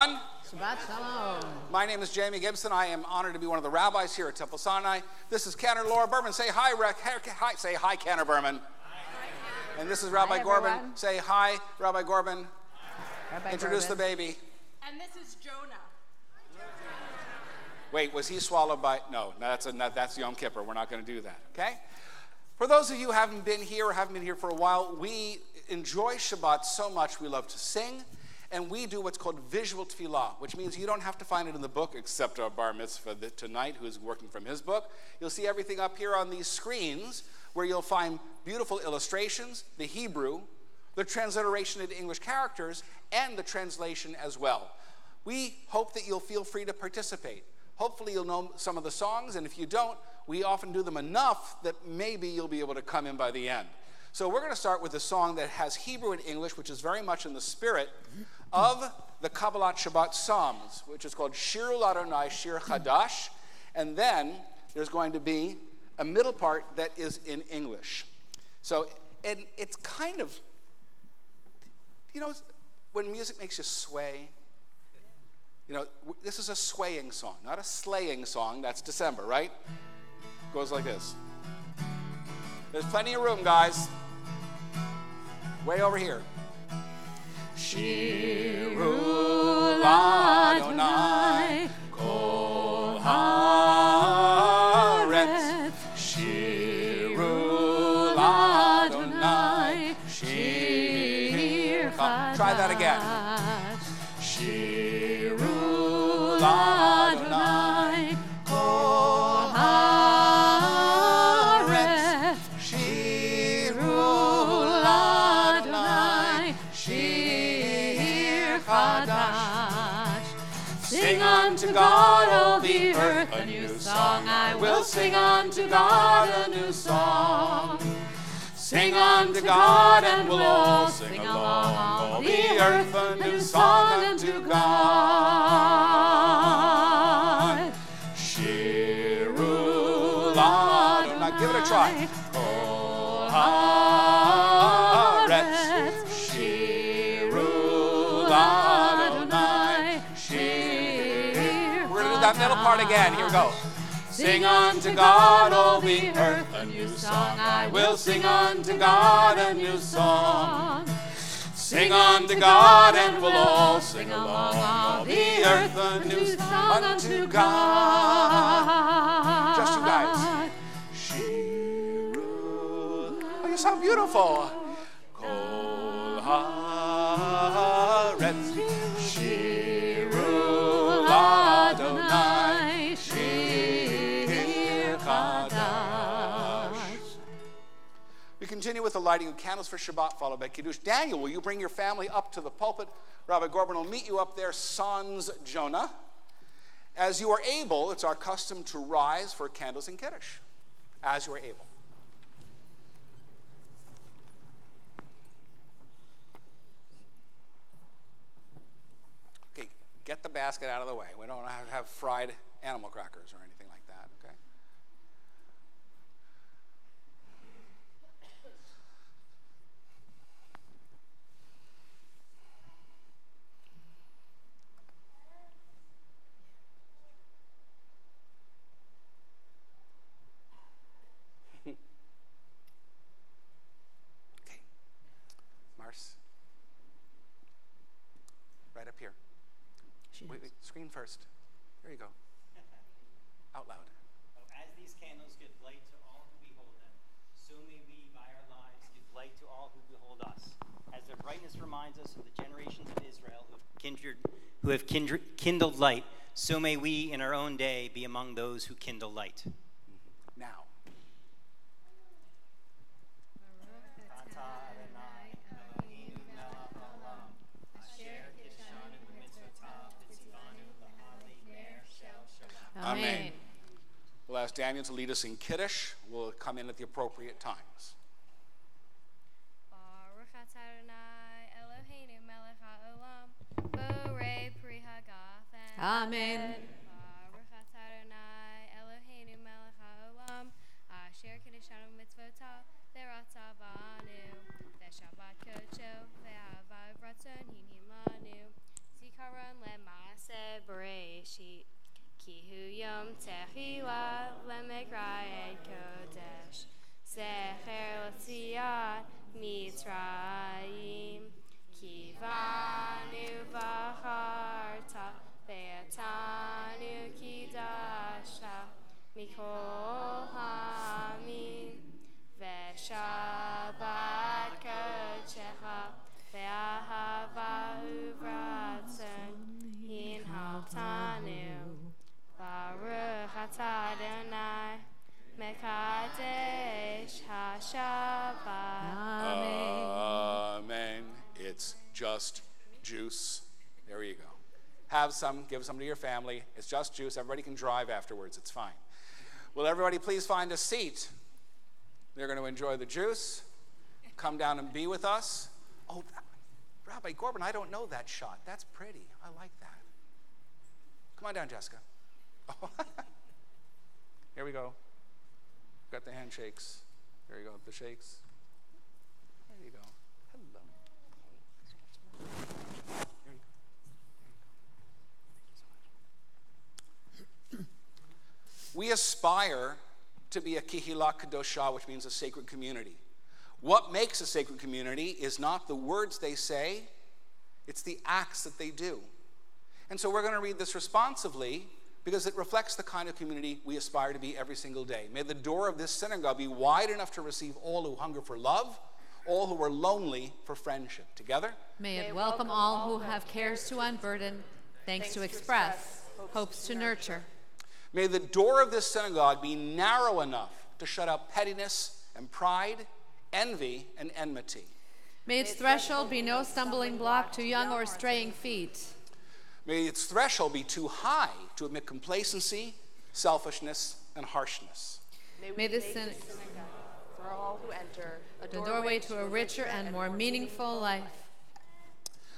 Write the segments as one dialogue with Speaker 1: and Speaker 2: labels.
Speaker 1: Shabbat Shalom.
Speaker 2: My name is Jamie Gibson. I am honored to be one of the rabbis here at Temple Sinai. This is Cantor Laura Berman. Say hi, say hi, Cantor Berman. Hi. And this is Rabbi Gorban. Say hi, Rabbi Gorban.
Speaker 1: Rabbi
Speaker 2: Introduce
Speaker 1: Gorban.
Speaker 2: the baby.
Speaker 3: And this is Jonah.
Speaker 2: Wait, was he swallowed by? No, that's Yom Kippur. We're not going to do that, okay? For those of you who haven't been here or haven't been here for a while, we enjoy Shabbat so much. We love to sing. And we do what's called visual tefillah, which means you don't have to find it in the book, except our bar mitzvah tonight, who's working from his book. You'll see everything up here on these screens, where you'll find beautiful illustrations, the Hebrew, the transliteration into English characters, and the translation as well. We hope that you'll feel free to participate. Hopefully you'll know some of the songs, and if you don't, we often do them enough that maybe you'll be able to come in by the end. So we're going to start with a song that has Hebrew and English, which is very much in the spirit of the Kabbalat Shabbat Psalms, which is called Shirul Adonai Shir Chadash. And then there's going to be a middle part that is in English. So and it's kind of, when music makes you sway, this is a swaying song, not a slaying song. That's December, right? Goes like this. There's plenty of room, guys. Way over here. Shirul Adonai Kol Haaretz. Shirul Adonai Shir Chadash. Try that again. Shirul Adonai Kol Haaretz. Shirul Adonai Shir Chadash. Sing unto God, all the earth, a new song. I will sing unto God a new song. Sing unto God, and we'll all sing along. All the earth, a new song unto God. Shirul Adonai. Give it a try. Kol Haaretz. Shirul Adonai Shir. We're going to do that middle part again. Here we go. Sing unto God, all the earth, a new song. I will sing unto God a new song. Sing unto God, and we'll all sing along. All the earth, a new song unto God. Just you guys. Shirul. Oh, you sound beautiful. Kol Haaretz. Shirul Adonai Shir Chadash. We continue with the lighting of candles for Shabbat, followed by Kiddush. Daniel, will you bring your family up to the pulpit? Rabbi Gorban will meet you up there, sans Jonah. As you are able, it's our custom to rise for candles and Kiddush. As you are able. Okay, get the basket out of the way. We don't have fried animal crackers or anything like that, okay? Okay. Mars. Right up here. Wait, screen first. There you go. Out loud.
Speaker 4: As these candles give light to all who behold them, so may we, by our lives, give light to all who behold us. As their brightness reminds us of the generations of Israel who have kindled light, so may we, in our own day, be among those who kindle light.
Speaker 2: Now. Amen. We'll ask Daniel to lead us in Kiddush. We'll come in at the appropriate times.
Speaker 5: Baruch atah Adonai Eloheinu melech haolam, borei pri hagafen.
Speaker 1: Amen.
Speaker 5: Baruch atah Adonai Eloheinu melech haolam, asher kiddushanu mitzvotav ve'ratzav banu, ve'shabbat kodesh ve'ahavav ratzon hinimanu, zikaron lema Ki hu yom techilah lemekrayed kodesh. Zecher l'tziyat Mitzrayim. Ki vanu v'acharta ve'atanu kidashta mikol ha'amim. Ve'shabbat kodeshecha ve'ahava uvratzon hinhaltanu. Baruch atah Adonai mekadesh haShabbat.
Speaker 2: Amen. It's just juice. There you go. Have some, give some to your family. It's just juice. Everybody can drive afterwards. It's fine. Will everybody please find a seat? They're going to enjoy the juice. Come down and be with us. Oh, Rabbi Corbin, I don't know that shot. That's pretty. I like that. Come on down, Jessica. Oh. Here we go. Got the handshakes. There you go, the shakes. There you go. Hello. Here you go. We aspire to be a Kihila Kadoshah, which means a sacred community. What makes a sacred community is not the words they say, it's the acts that they do. And so we're going to read this responsively because it reflects the kind of community we aspire to be every single day. May the door of this synagogue be wide enough to receive all who hunger for love, all who are lonely for friendship. Together?
Speaker 3: May it welcome all who have cares to unburden, thanks to express, hopes to nurture.
Speaker 2: May the door of this synagogue be narrow enough to shut out pettiness and pride, envy and enmity.
Speaker 3: May its threshold be no stumbling block to young or straying feet.
Speaker 2: May its threshold be too high to admit complacency, selfishness, and harshness.
Speaker 3: May this synagogue
Speaker 1: For all who enter,
Speaker 3: the doorway to a richer and more meaningful life.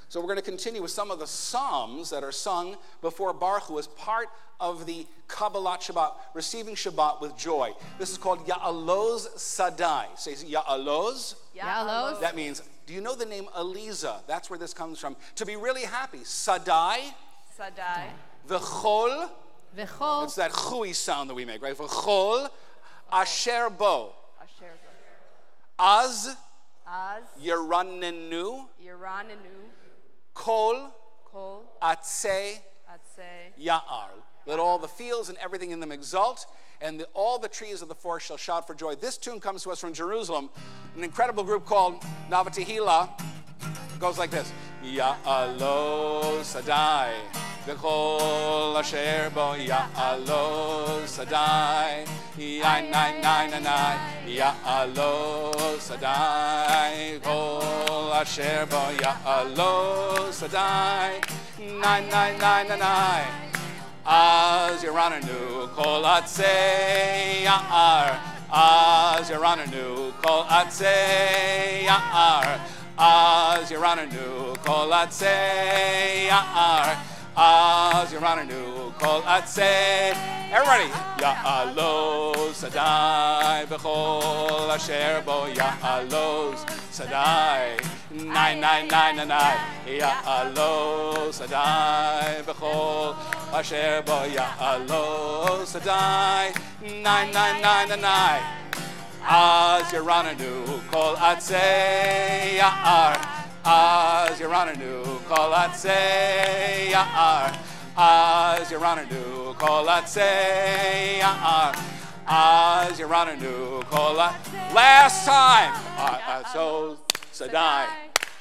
Speaker 2: So we're going to continue with some of the psalms that are sung before Baruch Hu as part of the Kabbalat Shabbat, receiving Shabbat with joy. This is called Ya'aloz Sadai. Say Ya'aloz.
Speaker 3: Ya'aloz.
Speaker 2: That means, do you know the name Eliza? That's where this comes from. To be really happy. Sadai.
Speaker 1: Sadai.
Speaker 2: V'chol.
Speaker 3: V'chol.
Speaker 2: It's that chui sound that we make, right? V'chol. Asher bo.
Speaker 1: Asher.
Speaker 2: Az.
Speaker 1: Az.
Speaker 2: Yeranenu.
Speaker 1: Yeranenu.
Speaker 2: Kol.
Speaker 1: Kol.
Speaker 2: Atzei.
Speaker 1: Atzei.
Speaker 2: Ya'ar. Let all the fields and everything in them exult, and all the trees of the forest shall shout for joy. This tune comes to us from Jerusalem. An incredible group called Navatehila. It goes like this. Ya'alo Sadai, V'chol asher bo Ya'alo Sadai, Ya'nai, Ya'alo Sadai, V'chol asher bo Ya'alo Sadai, Nai. Az Yeranenu Kol Atzei Ya'ar. Az Yeranenu Kol Atzei Ya'ar. Az Yeranenu Kol Atzei Ya'ar. Az Yeranenu Kol Atzei. Everybody. Ya'aloz Sadai B'chol Asher Bo Ya'aloz Sadai. Nai. Ya'aloz Sadai B'chol Asher Bo Ya'aloz Sadai. Nai. Az Yeranenu Kol Atzei Ya'ar. Az Yeranenu Kol Atzei Ya'ar. Az Yeranenu Kol Atzei Ya'ar. Az Yeranenu Kol Atzei. Last time. Ya'aloz Sadai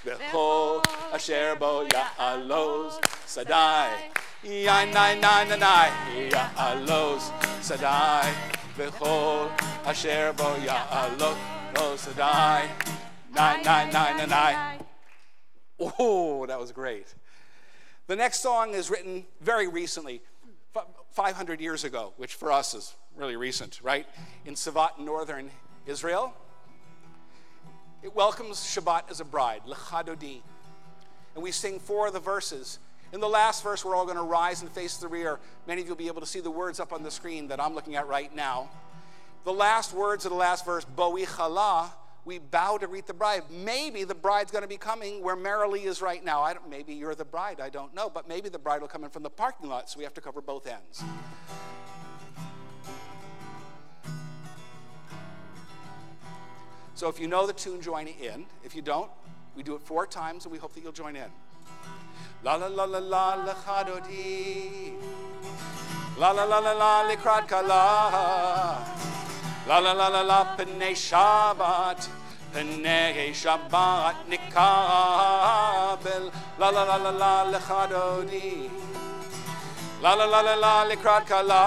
Speaker 2: B'chol Asher Bo Ya'aloz Sadai. Nai. Ya'aloz Sadai B'chol Asher Bo Ya'aloz Sadai. Nai. Oh, that was great. The next song is written very recently, 500 years ago, which for us is really recent, right? In Safed, northern Israel. It welcomes Shabbat as a bride, L'chadodi. And we sing 4 of the verses. In the last verse, we're all going to rise and face the rear. Many of you will be able to see the words up on the screen that I'm looking at right now. The last words of the last verse, Bo'ichala, we bow to greet the bride. Maybe the bride's going to be coming where Marilee is right now. Maybe you're the bride, I don't know. But maybe the bride will come in from the parking lot, so we have to cover both ends. So if you know the tune, join in. If you don't, we do it 4 times, and we hope that you'll join in. La la la la la lecha dodi. La la la la la likrat kala. La la la la la p'nei Shabbat. P'nei Shabbat nikabel. La la la la la lecha dodi. La la la la la likrat kala.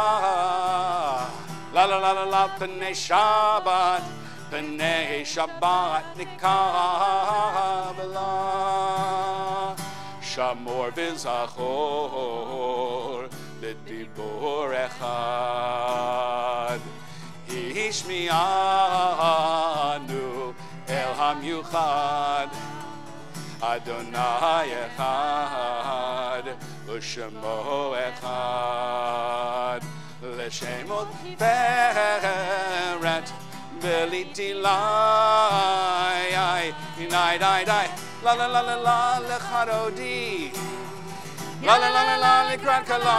Speaker 2: La la la la la p'nei Shabbat. P'nei Shabbat nikabel. Shamor v'zachor b'dibor echad. Hishmi'anu el hamyuchad. Adonai echad u'shemo echad. L'shemot beret v'litilai. Dai dai dai. La la la la la lecha dodi. La la la la la likrat kala.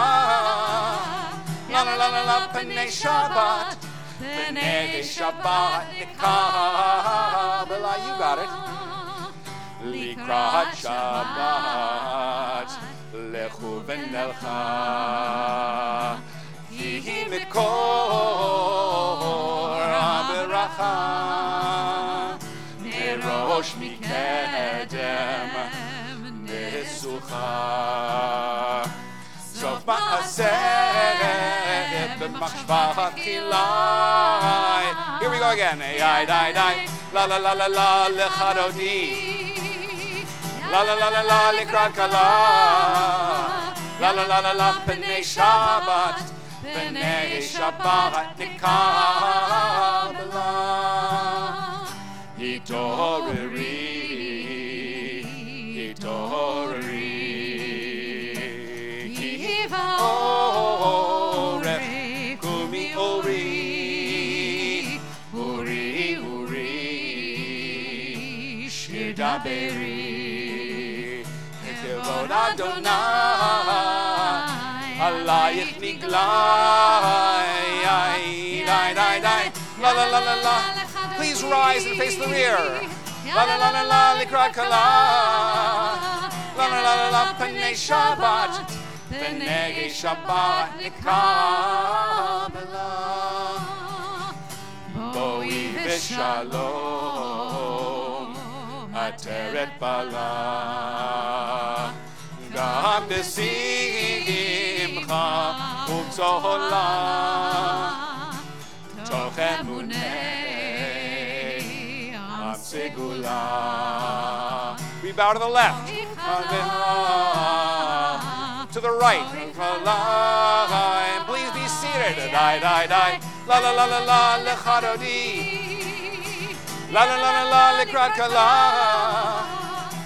Speaker 2: La la la la la p'nei Shabbat. P'nei Shabbat nikabel. You got it. Likrat Shabbat lechu v'nelcha. Hi mikor beracha. Rosh mikedem nesucha. Sof ma'aseh b'machshvat chilai. Here we go again. Ay, dai, dai. La la la la la lecha dodi. La la la la la likrat kala. La la la la la p'nei Shabbat. P'nei Shabbat nikabel. Hitoreri, hitoreri, ore, kumi ori, uri, uri, shir daberi, kevod Adonai, alayich niglai, dai, dai, dai, la la la la la. Please rise and face the rear. La la la la la likrat kala. La la la la la p'nei Shabbat. P'nei Shabbat nikabel. Boi v'shalom ateret bala. Gam b'simcha u'tzola. Toch emuneh. We bow to the left, to the right, and please be seated. Die, die, die. La la la la la lecha dodi. La la la la la likrat kala.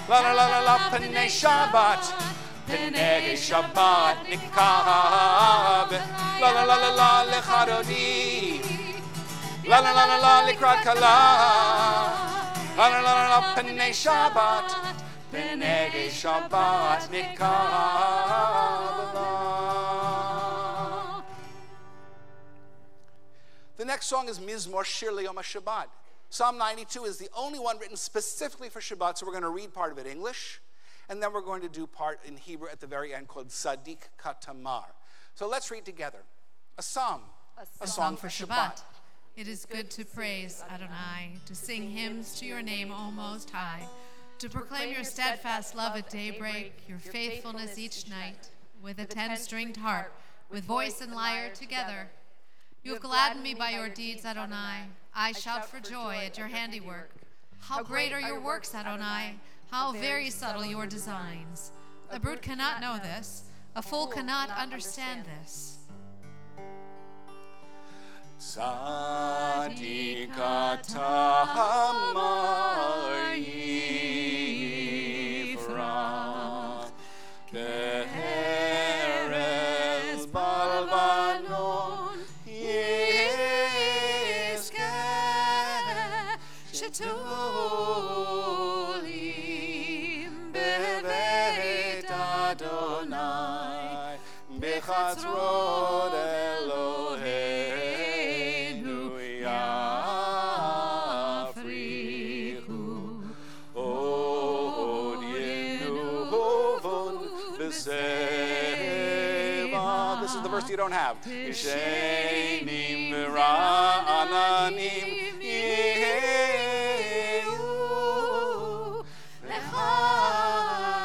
Speaker 2: La la la la la p'nei Shabbat. P'nei Shabbat nikabel. La la la la la lecha dodi. La la la la la likrat kala. La la la la p'nei Shabbat. P'nei Shabbat nikabel. The next song is Mizmor Shir L'Yom HaShabbat. Psalm 92 is the only one written specifically for Shabbat, so we're going to read part of it English, and then we're going to do part in Hebrew at the very end called Tzadik Katamar. So let's read together. A psalm, a song for Shabbat.
Speaker 3: It is good to praise Adonai, to sing hymns to your name, O Most High, to proclaim your steadfast love at daybreak, your faithfulness each night, with a 10-stringed harp, with voice and lyre together. You have gladdened me by your deeds, Adonai. I shout for joy at your handiwork. How great are your works, Adonai! How very subtle your designs. A brute cannot know this. A fool cannot understand this.
Speaker 2: Tzadik Katamar Yifrach Be'erez Balvanon Yizkeh Shetu Bechatzrot Eloheinu Yafrichu Od Yenuhovon B'Seva. This is the verse you don't have. Yishenim V'Ra'ananim Yehu Lechagid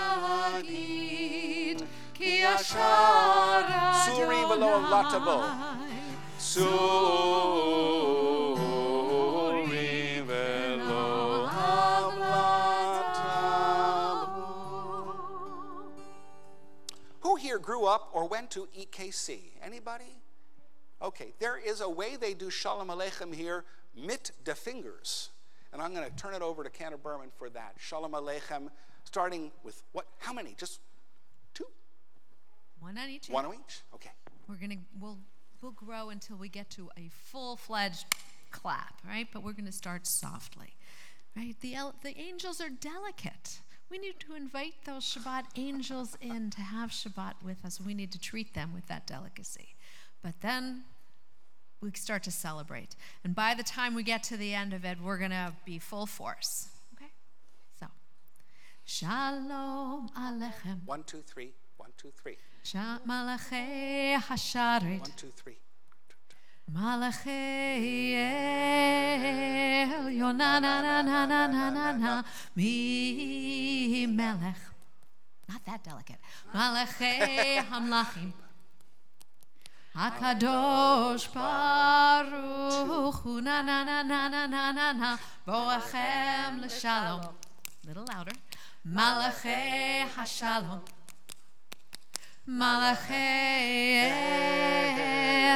Speaker 2: Ki Yashar Suri V'Lo Latabo Suri V'Lo Latabo. Who here grew up or went to EKC? Anybody? Okay, there is a way they do Shalom Aleichem here, mit de fingers. And I'm going to turn it over to Cantor Berman for that. Shalom Aleichem, starting with what? How many? Just two?
Speaker 3: One on each.
Speaker 2: One on each? Okay.
Speaker 3: We'll grow until we get to a full-fledged clap, right? But we're going to start softly, right? The angels are delicate. We need to invite those Shabbat angels in to have Shabbat with us. We need to treat them with that delicacy. But then we start to celebrate. And by the time we get to the end of it, we're going to be full force. Okay? So, Shalom Aleichem.
Speaker 2: 1, 2, 3. 1, 2, 3.
Speaker 3: Malachei Hasharet.
Speaker 2: 1, 2, 3.
Speaker 3: Malachei Elyon, na na na na na na na na, mi melech. Not that delicate. Malachei Hamlachim. Hakadosh Baruch Hu, na na na na na na na na, Boachem l'Shalom. Little louder. Malachei Hashalom. Malachei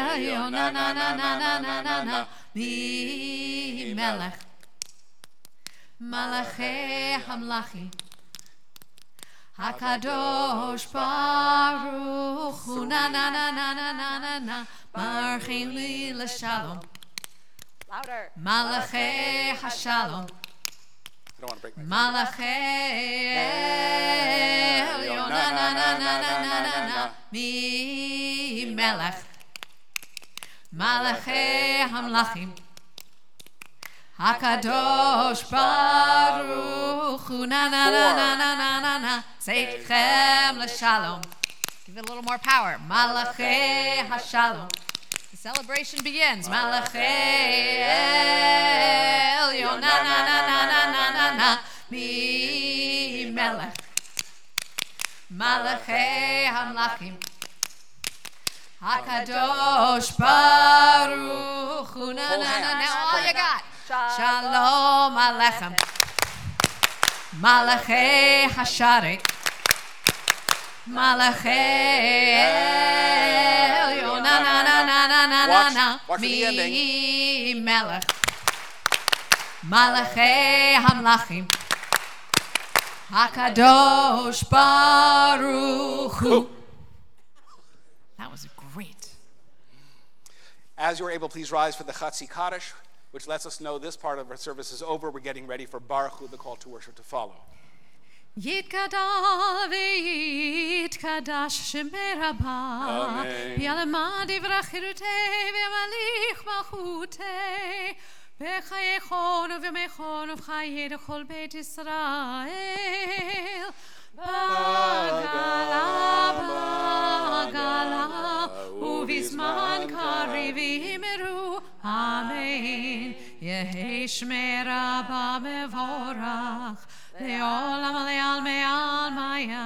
Speaker 3: Elyon, na na na na na na na na, mi melech. Malachei Hamlachim. Hakadosh Baruch Hu, na na na na na na na na, Barchim li l'Shalom.
Speaker 1: Louder.
Speaker 3: Malachei Hashalom.
Speaker 2: I don't want to break my
Speaker 3: Malachei Elyon, na na na na na na na na, mi melech. Malachei Hamlachim. Hakadosh Baruch Hu, na na na na na na na na, Seichem l'Shalom. Give it a little more power. Malachei Hashalom. The celebration begins. Malachei Elyon, na na na na na na na na, mi melech. Malachei Hamlachim. Hakadosh Baruch Hu, na na na na. All you got. Shalom Aleichem. Malachei Hasharet. Malachei Elyon, na na na na na na na,
Speaker 2: Watch for the ending.
Speaker 3: mi melech. Malachei Hamlachim. Hakadosh Baruch Hu. That was great.
Speaker 2: As you're able, please rise for the Chatzi Kaddish, which lets us know this part of our service is over. We're getting ready for Baruch Hu, the call to worship, to follow.
Speaker 3: Yitkadal v'yitkadash shemei rabba, Yalamad yivrach chirutei v'yalich malchutei, b'chayechon uv'yamechon uv'chayei l'chol Beit Yisrael, bagala bagala, uv'izman kariv yimeru, amen. Yehi shmei rabba mevorach, Le'olam le'almei almaya.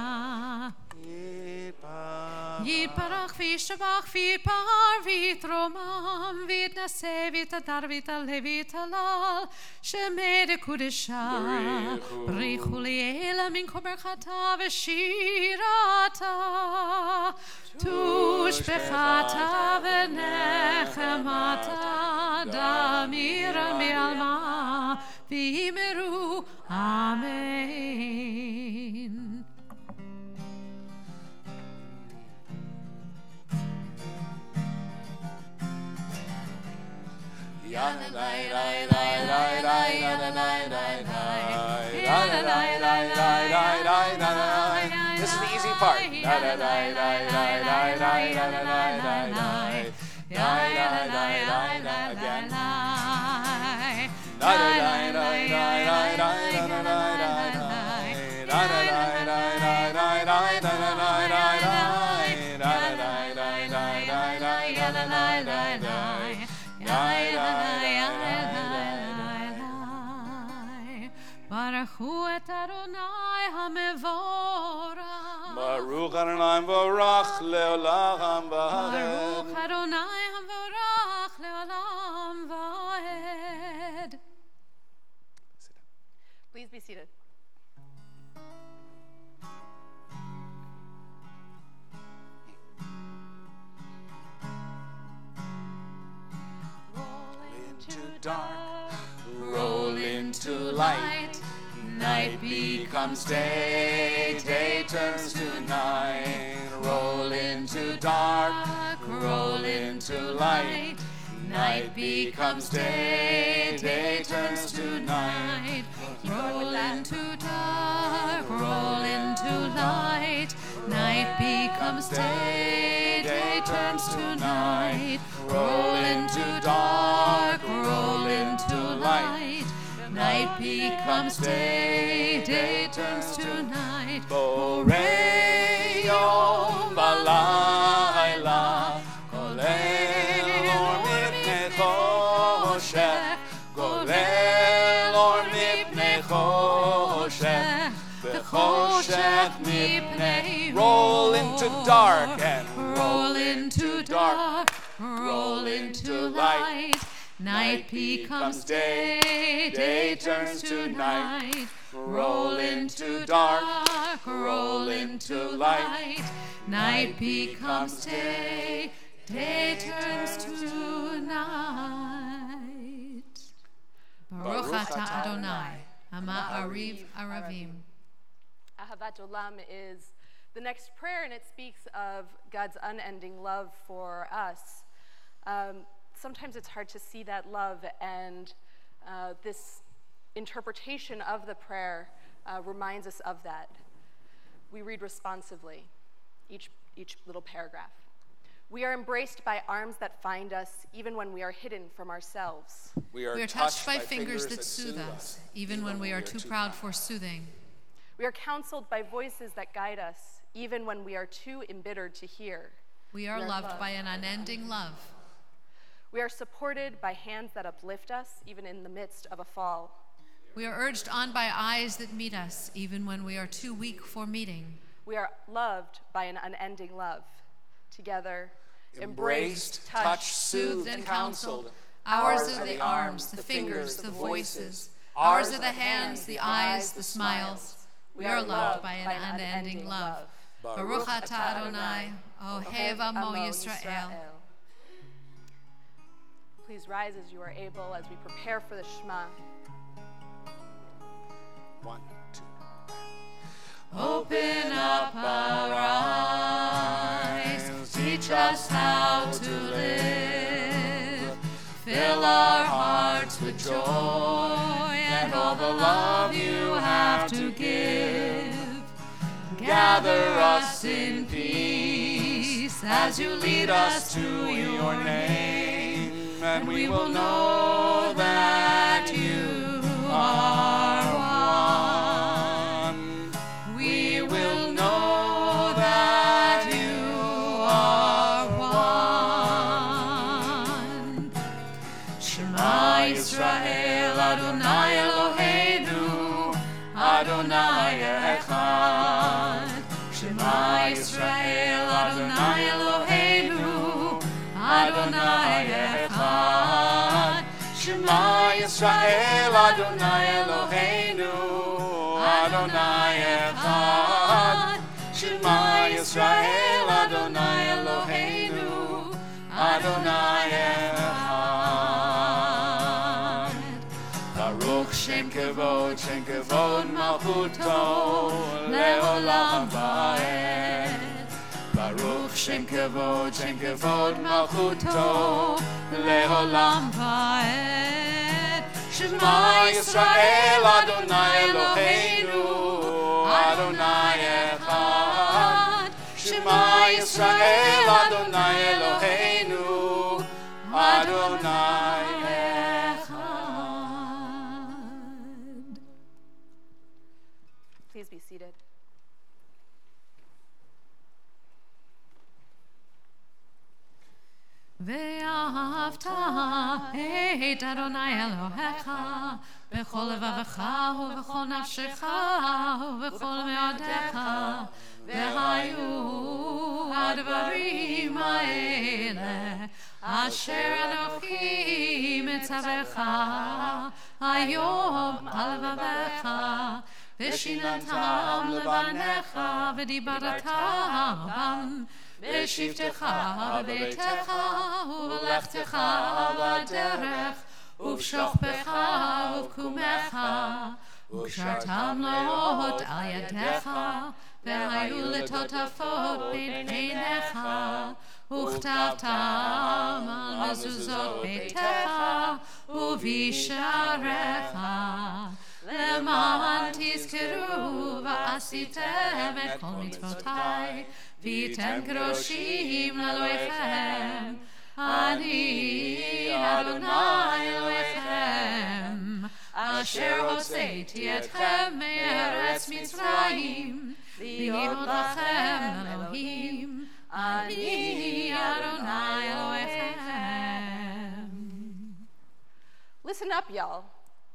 Speaker 3: Yitbarach v'yishabach v'yitpar v'yitromam v'yitnaseh v'yitadar v'yitaleh v'yitalal shemei dekudesha b'richu li'ela min kol berchata v'shirata tushbechata v'nechemata damira me'alma v'imeru amen.
Speaker 2: This is the easy part.
Speaker 3: Baruchu et Adonai HaMevorach.
Speaker 2: Baruch Adonai Vorach Leolam Vahed.
Speaker 3: Baruch Adonai HaMevorach Leolam Vahed.
Speaker 1: Please be seated.
Speaker 2: Into dark, roll into light. Night becomes day, day turns to night. Roll into dark, roll into light. Night becomes day, day turns to night.
Speaker 3: Roll into dark, roll into light. Night becomes day, day turns to night. Roll into dark, roll into light. Night becomes day, day turns to night.
Speaker 2: Borei yom balayla, golel or mipnei choshech, golel or mipnei choshech, v'choshech mipnei. Roll into dark and
Speaker 3: Roll into dark, roll into light. Night becomes day, day turns to night. Roll into dark, roll into light. Night becomes day, day turns to night. Baruch atah Adonai, Ha'ma'ariv Aravim.
Speaker 1: Ahavat Olam is the next prayer, and it speaks of God's unending love for us. Sometimes it's hard to see that love, and this interpretation of the prayer reminds us of that. We read responsively each little paragraph. We are embraced by arms that find us even when we are hidden from ourselves.
Speaker 2: we are
Speaker 3: touched by fingers that soothe us, even when we are too proud for soothing.
Speaker 1: We are counseled by voices that guide us even when we are too embittered to hear.
Speaker 3: We are loved by an unending love.
Speaker 1: We are supported by hands that uplift us even in the midst of a fall.
Speaker 3: We are urged on by eyes that meet us, even when we are too weak for meeting.
Speaker 1: We are loved by an unending love. Together,
Speaker 2: embraced, touched, soothed, and counseled.
Speaker 3: Ours are the arms, the fingers, the voices. Ours are the hands, the eyes, the smiles. We are loved by an unending love. Baruch atah Adonai, Ohev Amo Yisrael.
Speaker 1: Please rise as you are able as we prepare for the Shema.
Speaker 2: 1, 2.
Speaker 3: Open up our eyes, teach us how to live. Fill our hearts with joy and all the love you have to give. Gather us in peace as you lead us to your name, and we will know that you are one. We will know that you are one. Shema Yisrael, Adonai Eloheinu, Adonai Echad. Shema Yisrael, Adonai Eloheinu, Adonai Echad. Shema Yisrael, Adonai Eloheinu, Adonai Echad. Shema Yisrael, Adonai Eloheinu, Adonai Echad. Baruch Shem Kevod Malchuto Leolam Vaed. Baruch Shem Kevod Malchuto Leolam Vaed. Shema Yisrael, Adonai Eloheinu, Adonai Echad.
Speaker 2: Yisrael, Adonai Eloheinu, Adonai
Speaker 3: Echad.
Speaker 1: Please be seated.
Speaker 3: ואהבת את אדוני אלוהיך בכל לבבך ובכל נפשך ובכל מאודיך, והיו הדברים האלה אשר אנוכי מצווך היום על לבבך, ושיננתם לבניך ודיברתם בם בשבתך בביתך ובלכתך בדרך ובשוכבך ובקומך, וקשרתם לאות על ידיך, והיו לטוטפות בין עיניך, וכתבתם על מזוזות ביתך ובשעריך, למען תזכרו ועשיתם את כל מצוותיי, וייתן קדושים לאלוהיכם, אני אדוני אלוהיכם, אשר הוצאתי אתכם מארץ מצרים, להיות לכם אלוהים, אני אדוני אלוהיכם.
Speaker 1: Listen up, y'all,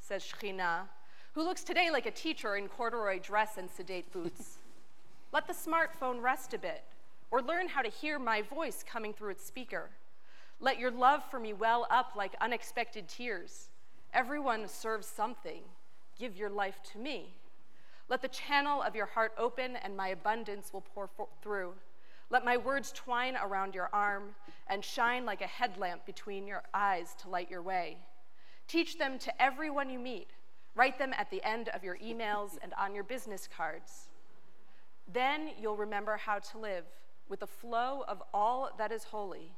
Speaker 1: says Shekhinah, who looks today like a teacher in corduroy dress and sedate boots. Let the smartphone rest a bit, or learn how to hear my voice coming through its speaker. Let your love for me well up like unexpected tears. Everyone serves something. Give your life to me. Let the channel of your heart open and my abundance will pour through. Let my words twine around your arm and shine like a headlamp between your eyes to light your way. Teach them to everyone you meet. Write them at the end of your emails and on your business cards. Then you'll remember how to live with the flow of all that is holy.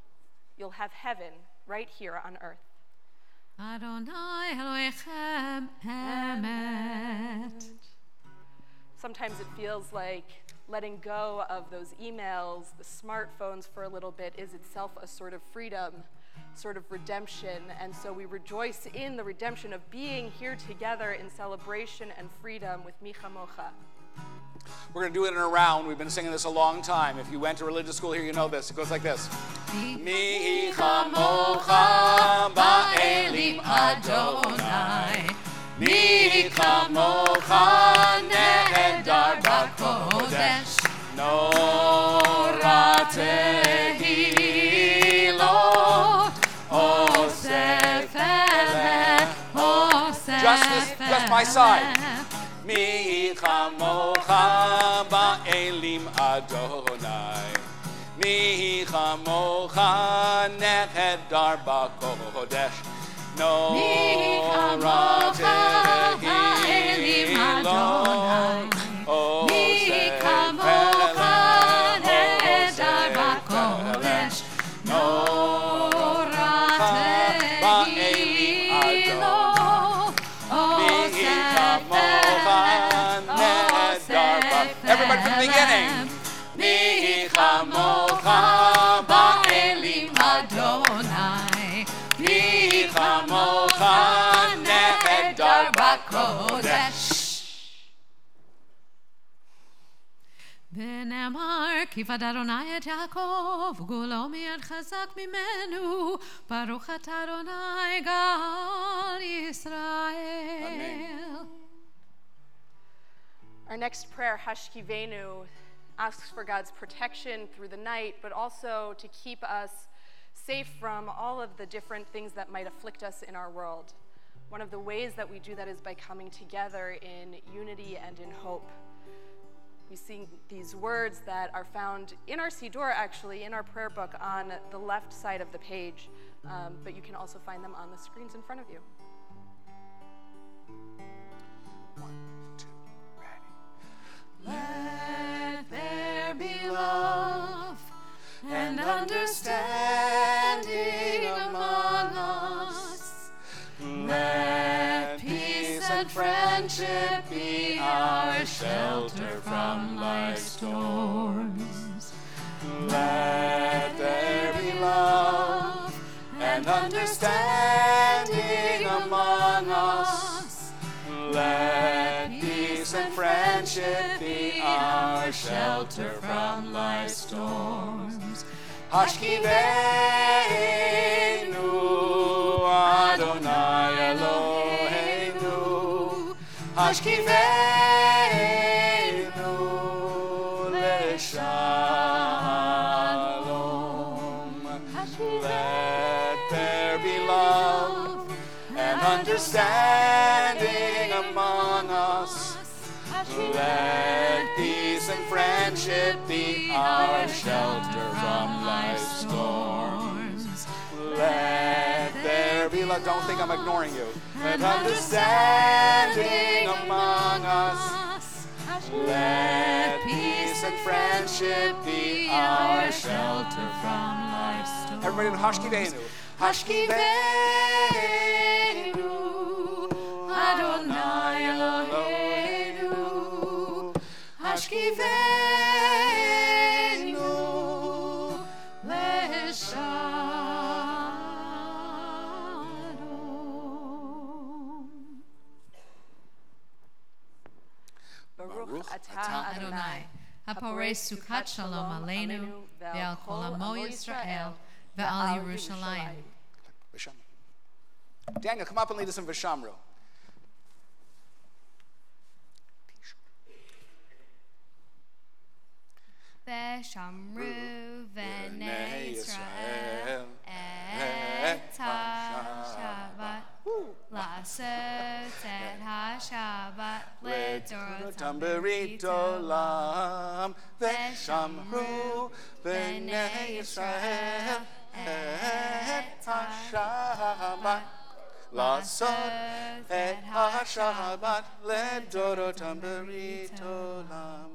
Speaker 1: You'll have heaven right here on earth.
Speaker 3: Adonai Elohechem Emet.
Speaker 1: Sometimes it feels like letting go of those emails, the smartphones for a little bit is itself a sort of freedom, sort of redemption. And so we rejoice in the redemption of being here together in celebration and freedom with Mi Chamocha.
Speaker 2: We're going to do it in a round. We've been singing this a long time. If you went to religious school here, you know this. It goes like this. Mi chamocha ba'elim Adonai, Mi chamocha nehedar b'kodesh, Norah tehilot, osef eleh, just my side. Mi chamocha ba'elim Adonai, Mi chamocha nehedar b'kodesh, Norah tehilot, osef eleh, Norah tehilot, everybody from the beginning. Mi chamocha ba'elim Adonai, Mi chamocha nehedar b'kodesh.
Speaker 3: ונאמר, כי פד אדוני את יעקב, וגאולו מיד חזק ממנו, ברוך אתה אדוני גאל ישראל.
Speaker 1: Our next prayer, Hashkivenu, asks for God's protection through the night, but also to keep us safe from all of the different things that might afflict us in our world. One of the ways that we do that is by coming together in unity and in hope. We sing these words that are found in our Siddur, actually, in our prayer book on the left side of the page, but you can also find them on the screens in front of you.
Speaker 2: 1, 2, ready.
Speaker 3: Let there be love and understanding among us. Let peace and friendship be our shelter from life's storms.
Speaker 2: Let there be love and understanding among us. Let peace and friendship be our shelter from life's storms. Hashkivenu Adonai Eloheinu. Hashkivenu leShalom. Let there be love and understanding among us. Let peace and friendship be our shelter from life's storms. Let there be love. Don't think I'm ignoring you. And understanding among us. Let peace and friendship be our shelter from life's storms. Everybody in Hashkivenu. Hashkivenu Adonai Eloheinu. Hashkivenu leShalom.
Speaker 1: Baruch atah Adonai,
Speaker 3: Haporei Sukkot Shalom Aleinu, ve'al kol amo Yisrael, ve'al Yerushalayim.
Speaker 2: Vishamru. Daniel, come up and lead us in Vishamru.
Speaker 5: Veshamru v'nei Yisrael et ha-Shabbat la'asot et ha-Shabbat
Speaker 2: Ledorotam
Speaker 5: ledorotam
Speaker 2: berit olam. Veshamru v'nei Yisrael et ha-Shabbat la'asot et ha-Shabbat ledorotam berit olam.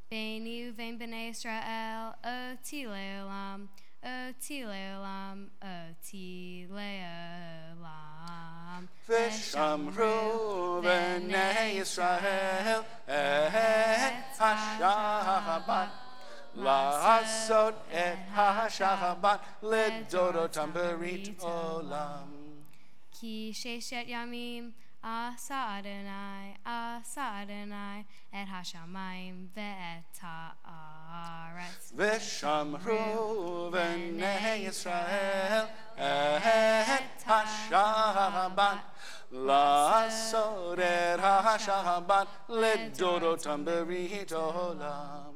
Speaker 5: Veinu vein b'nei Yisrael oti le'olam, oti le'olam, oti le'olam.
Speaker 2: Veshamru v'nei Yisrael et ha-Shabbat la'asot et ha-Shabbat ledorotam berit olam.
Speaker 5: Ki sheshet yamim asa Adonai et hashamayim ve'et ha'aretz.
Speaker 2: Veshamru v'nei Yisrael et ha-Shabbat la'asot et ha-Shabbat ledorotam berit olam.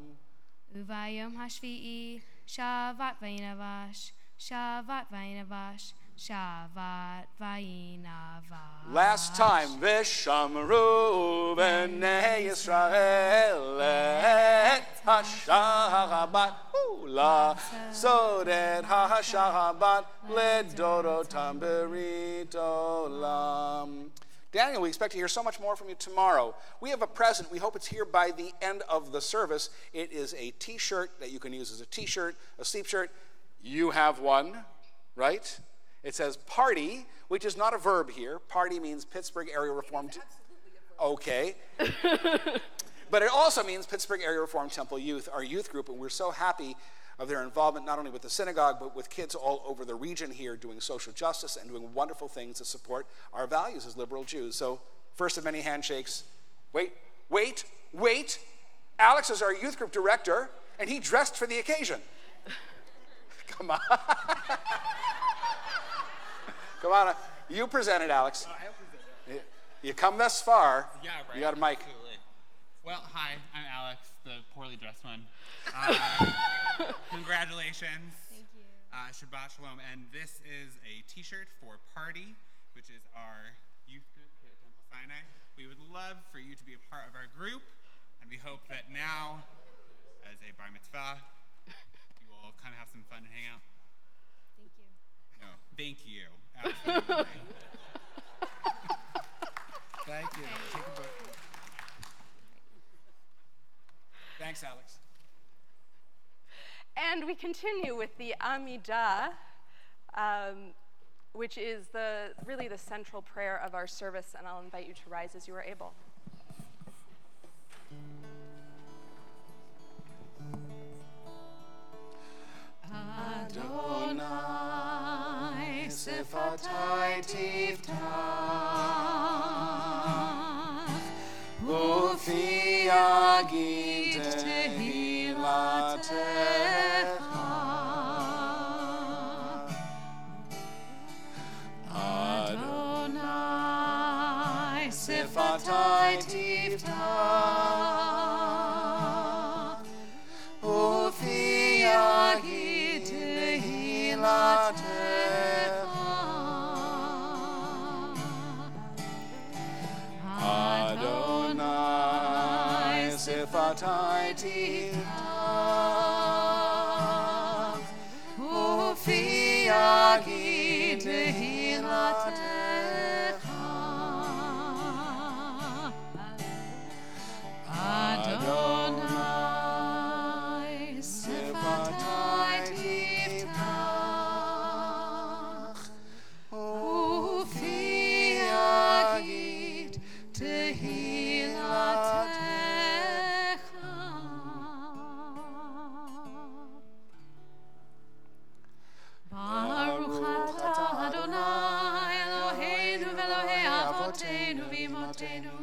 Speaker 5: Uvayom hashvi'i shavat vayinavash, shavat vayinavash, shavat vayinavash.
Speaker 2: Last time, Veshamru v'nei Yisrael et ha-Shabbat la'asot et ha-Shabbat ledorotam berit olam. Daniel, we expect to hear so much more from you tomorrow. We have a present. We hope it's here by the end of the service. It is a t-shirt that you can use as a t-shirt, a sleep shirt. You have one, right? It says party, which is not a verb here. Party means Pittsburgh Area Reformed. Okay. But it also means Pittsburgh Area Reformed Temple Youth, our youth group, and we're so happy of their involvement not only with the synagogue, but with kids all over the region here doing social justice and doing wonderful things to support our values as liberal Jews. So, first of many handshakes. Wait. Alex is our youth group director, and he dressed for the occasion. Come on. Come on. You present it, Alex.
Speaker 6: I present it.
Speaker 2: You come thus far.
Speaker 6: Yeah, right.
Speaker 2: You got a mic.
Speaker 6: Absolutely. Well, hi, I'm Alex, the poorly dressed one. Congratulations.
Speaker 5: Thank you.
Speaker 6: Shabbat Shalom. And this is a t-shirt for Party, which is our youth group here at Temple Sinai. We would love for you to be a part of our group, and we hope that now, as a bar mitzvah, you will kind of have some fun and hang out.
Speaker 5: Thank you.
Speaker 6: No, thank you. Absolutely.
Speaker 2: Thank you. Take a break. Thanks, Alex.
Speaker 1: And we continue with the Amidah, which is really the central prayer of our service, and I'll invite you to rise as you are able.
Speaker 2: Sifatai tiftach, Ufi agid tehilatecha. Adonai, Sifatai tiftach, Ufi agid tehilatecha. Adonai, Sifatai tiftach, Ufi agid tehilatecha. Adonai, Sifatai tiftach, Ufi agid tehilatecha. Baruch atah Adonai Eloheinu v'Elohei Avotenu v'Imotenu,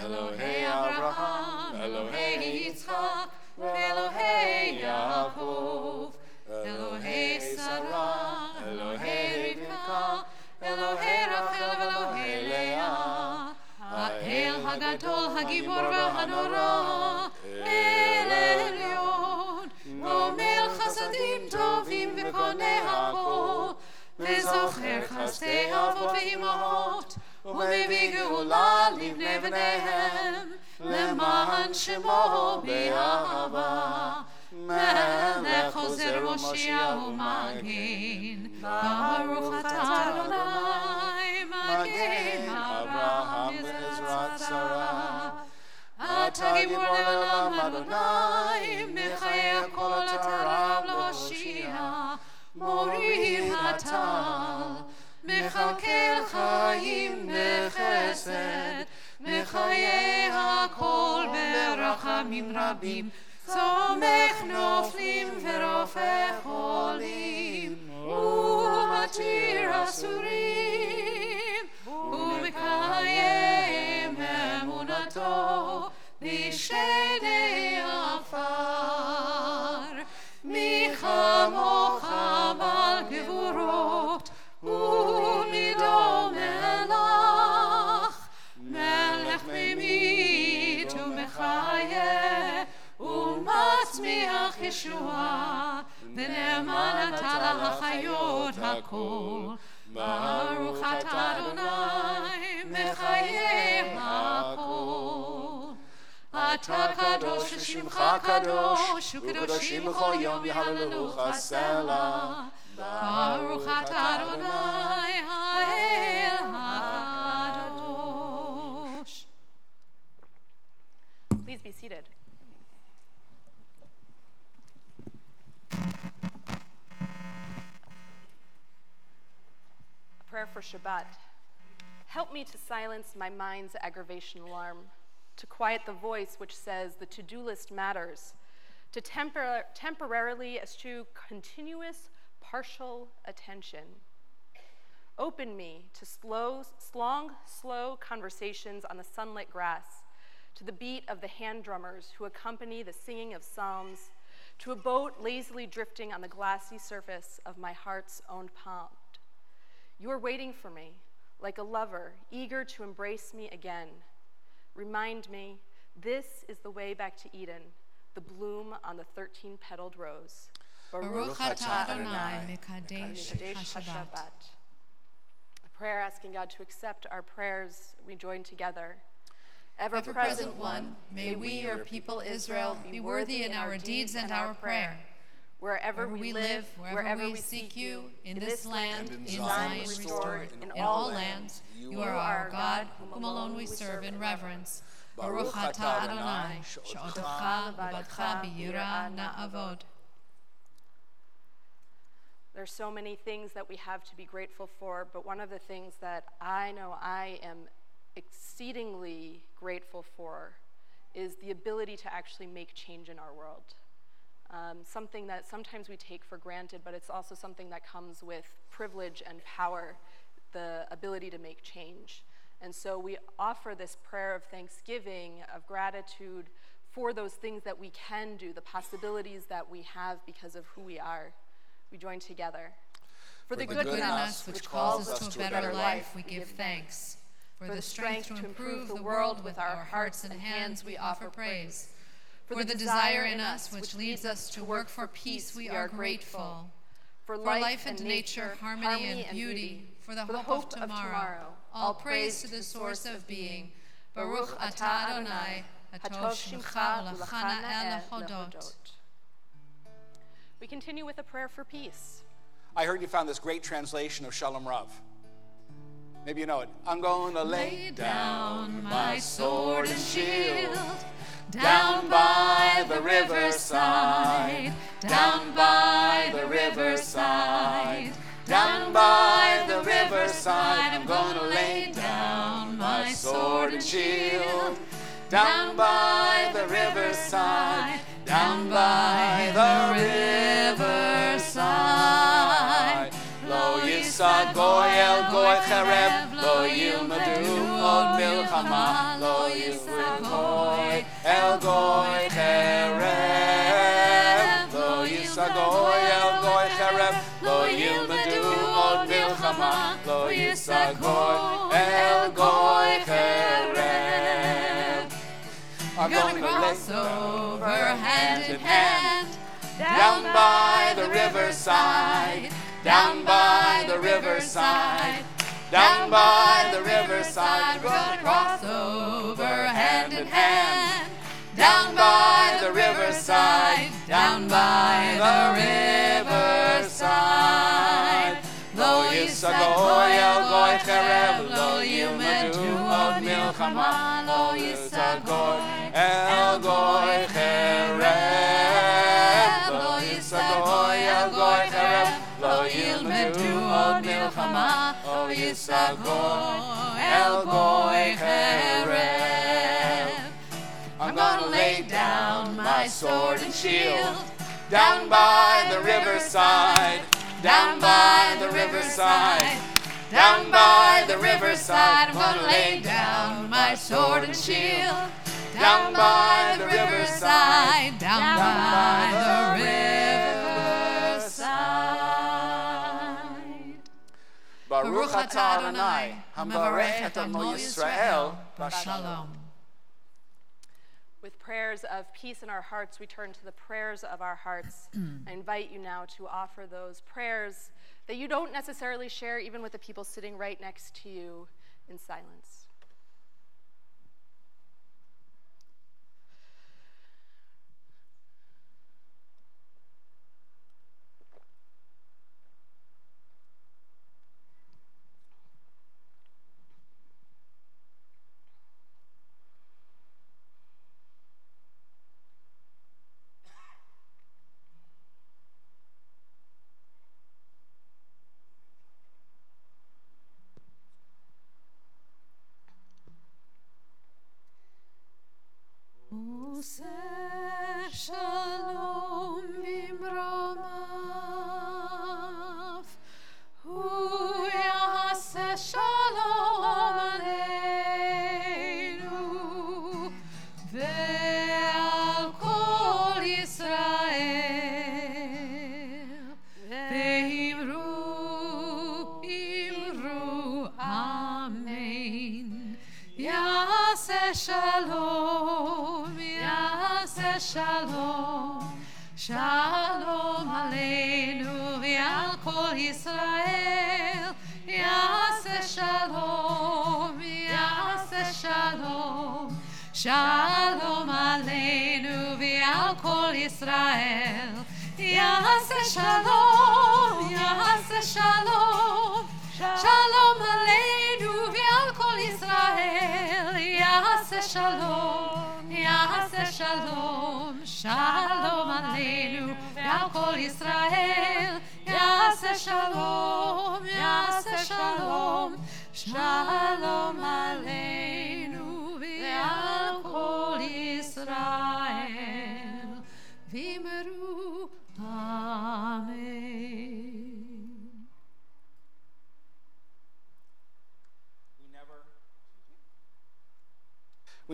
Speaker 2: Elohei Abraham, Elohei Yitzchak, Elohei Yaakov, Elohei Sarah, Elohei Rivka, Elohei Rachel v'Elohei Leah, Ha'el Hagadol Hagibor v'Hanora, El Elyon, Gomel Chasadim Tovim v'Koneh Hakol, וזוכר חסדי אבות ואימהות, ומביא גאולה לבני בניהם, למען שמו באהבה. מלך עוזר מושיע ומגן, ברוך אתה אדוני, מגן אברהם בעזרת שרה. אתה גיבור לעולם אדוני, מחיה כל תרב להושיע. מוריד הטל, מכלכל חיים בחסד, מחיי הכל ברחמים רבים, צומח נופלים ורופא חולים, ומתיר אסורים, ומקיים אמונתו בשני עפר. מי כמוך בעל גבורות ומדומה לך, מלך ממית ומחיה ומצמיח ישועה, ונאמן אתה לחיות הכל. ברוך אתה אדוני מחיה הכל. אתה קדוש ושמך קדוש, וקדושים בכל יום יהללוך סלה. ברוך אתה אדוני האל הקדוש.
Speaker 1: Please be seated. A prayer for Shabbat. Help me to silence my mind's aggravation alarm, to quiet the voice which says the to-do list matters, to temporarily eschew continuous, partial attention. Open me to long, slow conversations on the sunlit grass, to the beat of the hand drummers who accompany the singing of psalms, to a boat lazily drifting on the glassy surface of my heart's own pond. You are waiting for me, like a lover eager to embrace me again. Remind me, this is the way back to Eden, the bloom on the 13-petaled rose.
Speaker 3: Baruch atah Adonai mekadesh
Speaker 1: HaShabbat. A prayer asking God to accept our prayers we join together.
Speaker 3: Ever-present one, may we, your people Israel, be worthy in our deeds and our prayer.
Speaker 1: Wherever we live, wherever we seek you, in this land, in Zion restored, in all lands,
Speaker 3: you are our God, whom alone we serve in reverence. Baruch atah Adonai, she'odcha v'badcha b'yirah na'avod.
Speaker 1: There's so many things that we have to be grateful for, but one of the things that I know I am exceedingly grateful for is the ability to actually make change in our world. something that sometimes we take for granted, but it's also something that comes with privilege and power, the ability to make change. And so we offer this prayer of thanksgiving, of gratitude for those things that we can do, the possibilities that we have because of who we are. We join together. For the good in us, which calls us to a better life, we give thanks.
Speaker 3: For the strength to improve the world with our hearts and hands, we offer praise. For the desire in us, which leads us to work for peace, we are grateful. For life and nature, harmony and beauty, for the hope of tomorrow, all praise to the source of being. Baruch atah Adonai, hatov shimcha ulachana el hodot.
Speaker 1: We continue with a prayer for peace.
Speaker 2: I heard you found this great translation of Shalom Rav. Maybe you know it. I'm going to lay down my sword and shield down by the riverside, down by the riverside, down by the riverside. I'm going to lay down my sword and shield down by the riverside, down by the riverside. Lo yisa goy el goy chereb, lo yilmadu od milchama, lo yisa goy el goy chereb, lo yisa goy el goy chereb, lo yilmadu od milchama, lo yisa goy el goy chereb. I'm going to cross over hand in hand, down by the riverside, down by the riverside, down by the riverside. We're going to cross over hand in hand, down by the riverside, down by the riverside. Lo yisagoy el goy chereb, lo yilmadu od milchama, lo yisagoy el goy chereb, lo yisagoy el goy chereb, lo yilmadu od milchama, lo yisagoy el goy chereb. I'm gonna lay down my sword and shield down by the riverside, down by the riverside, down by the riverside. I'm gonna lay down my sword and shield down by the riverside, down by the riverside. Baruch atah Adonai, hamavarech et amo Yisrael, b'shalom.
Speaker 1: With prayers of peace in our hearts, we turn to the prayers of our hearts. I invite you now to offer those prayers that you don't necessarily share even with the people sitting right next to you in silence.
Speaker 3: Shalom bimromav, hu yaseh shalom aleinu, ve'al kol Yisrael, ve'imru amen, yaseh shalom, Shalom, Shalom Aleinu ve'al kol Yisrael, Yaseh Shalom, Yaseh Shalom, Shalom Aleinu ve'al kol Yisrael, Yaseh Shalom, Yaseh Shalom, Shalom Aleinu ve'al kol Yisrael, Yaseh Shalom. Yaseh shalom, shalom aleinu, ve'al kol Yisrael. Yaseh shalom, yaseh shalom, shalom aleinu, ve'al kol Yisrael. V'imru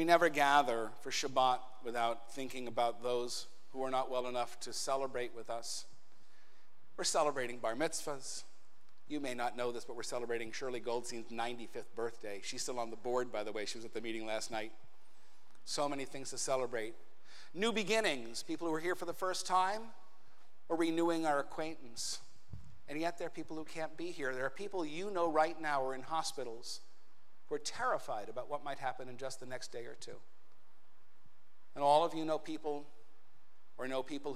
Speaker 2: never gather for Shabbat without thinking about those who are not well enough to celebrate with us. We're celebrating bar mitzvahs. You may not know this, but we're celebrating Shirley Goldstein's 95th birthday. She's still on the board, by the way. She was at the meeting last night. So many things to celebrate. New beginnings, people who are here for the first time, or renewing our acquaintance. And yet there are people who can't be here. There are people you know right now are in hospitals who are terrified about what might happen in just the next day or two. And all of you know people, or know people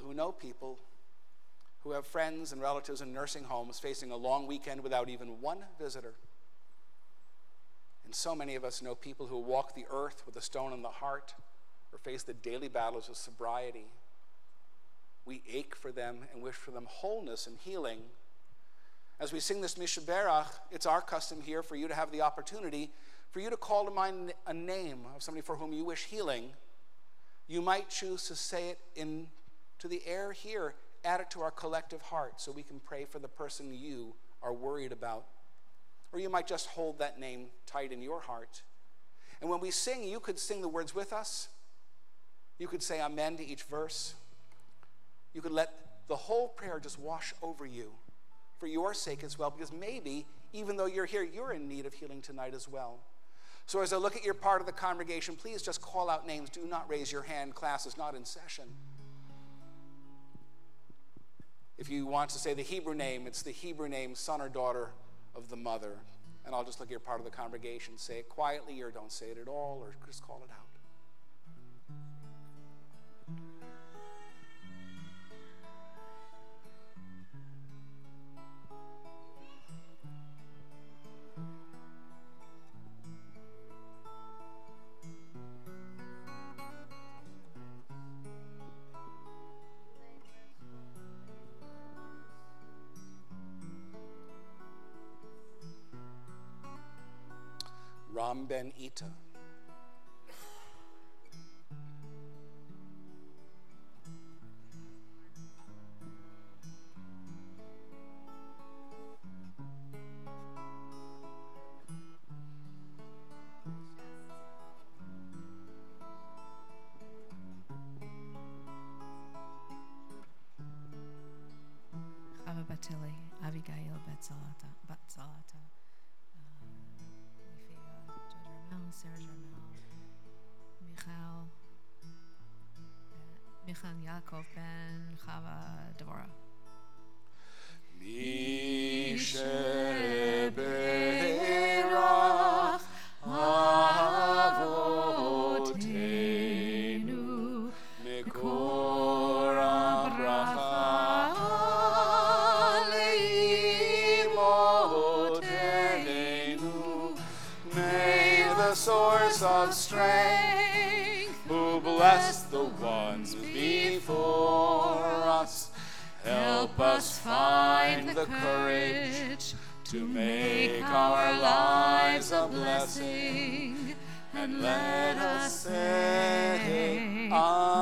Speaker 2: who have friends and relatives in nursing homes facing a long weekend without even one visitor. And so many of us know people who walk the earth with a stone in the heart or face the daily battles of sobriety. We ache for them and wish for them wholeness and healing. As we sing this Mishaberach, it's our custom here for you to have the opportunity for you to call to mind a name of somebody for whom you wish healing. You might choose to say it into the air here, add it to our collective heart so we can pray for the person you are worried about. Or you might just hold that name tight in your heart. And when we sing, you could sing the words with us. You could say amen to each verse. You could let the whole prayer just wash over you for your sake as well, because maybe, even though you're here, you're in need of healing tonight as well. So as I look at your part of the congregation, please just call out names. Do not raise your hand. Class is not in session. If you want to say the Hebrew name, it's the Hebrew name, son or daughter of the mother. And I'll just look at your part of the congregation. Say it quietly or don't say it at all, or just call it out. Ram Ben Ita.
Speaker 3: Chava Batili, Abigail Batsalata, Sarah Jarmel, Michal Yaakov Ben Chava Devorah.
Speaker 2: Misheberach Avotenu Mikor HaBracha Leimotenu. May the source of strength, who bless the ones before us, help us find the courage to make our lives a blessing, and let us say Amen.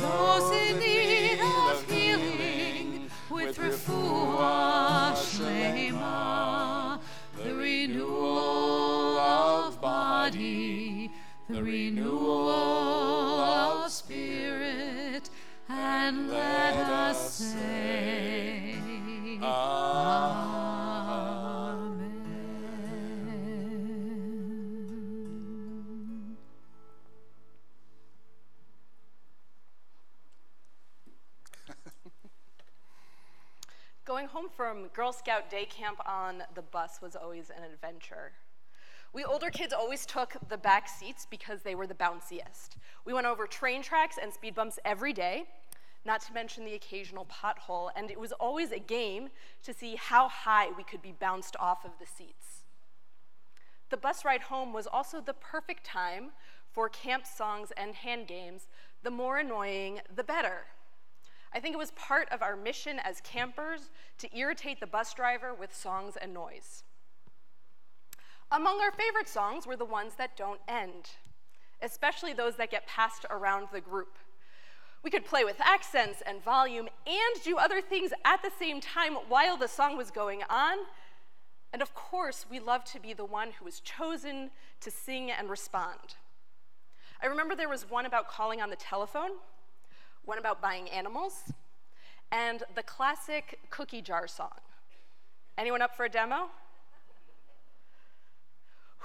Speaker 3: Those in need of healing with refuah shlema, the renewal of body, the renewal of spirit, and let us say Amen.
Speaker 1: Going home from Girl Scout day camp on the bus was always an adventure. We older kids always took the back seats because they were the bounciest. We went over train tracks and speed bumps every day, not to mention the occasional pothole, and it was always a game to see how high we could be bounced off of the seats. The bus ride home was also the perfect time for camp songs and hand games. The more annoying, the better. I think it was part of our mission as campers to irritate the bus driver with songs and noise. Among our favorite songs were the ones that don't end, especially those that get passed around the group. We could play with accents and volume and do other things at the same time while the song was going on. And of course, we loved to be the one who was chosen to sing and respond. I remember there was one about calling on the telephone, one about buying animals, and the classic cookie jar song. Anyone up for a demo?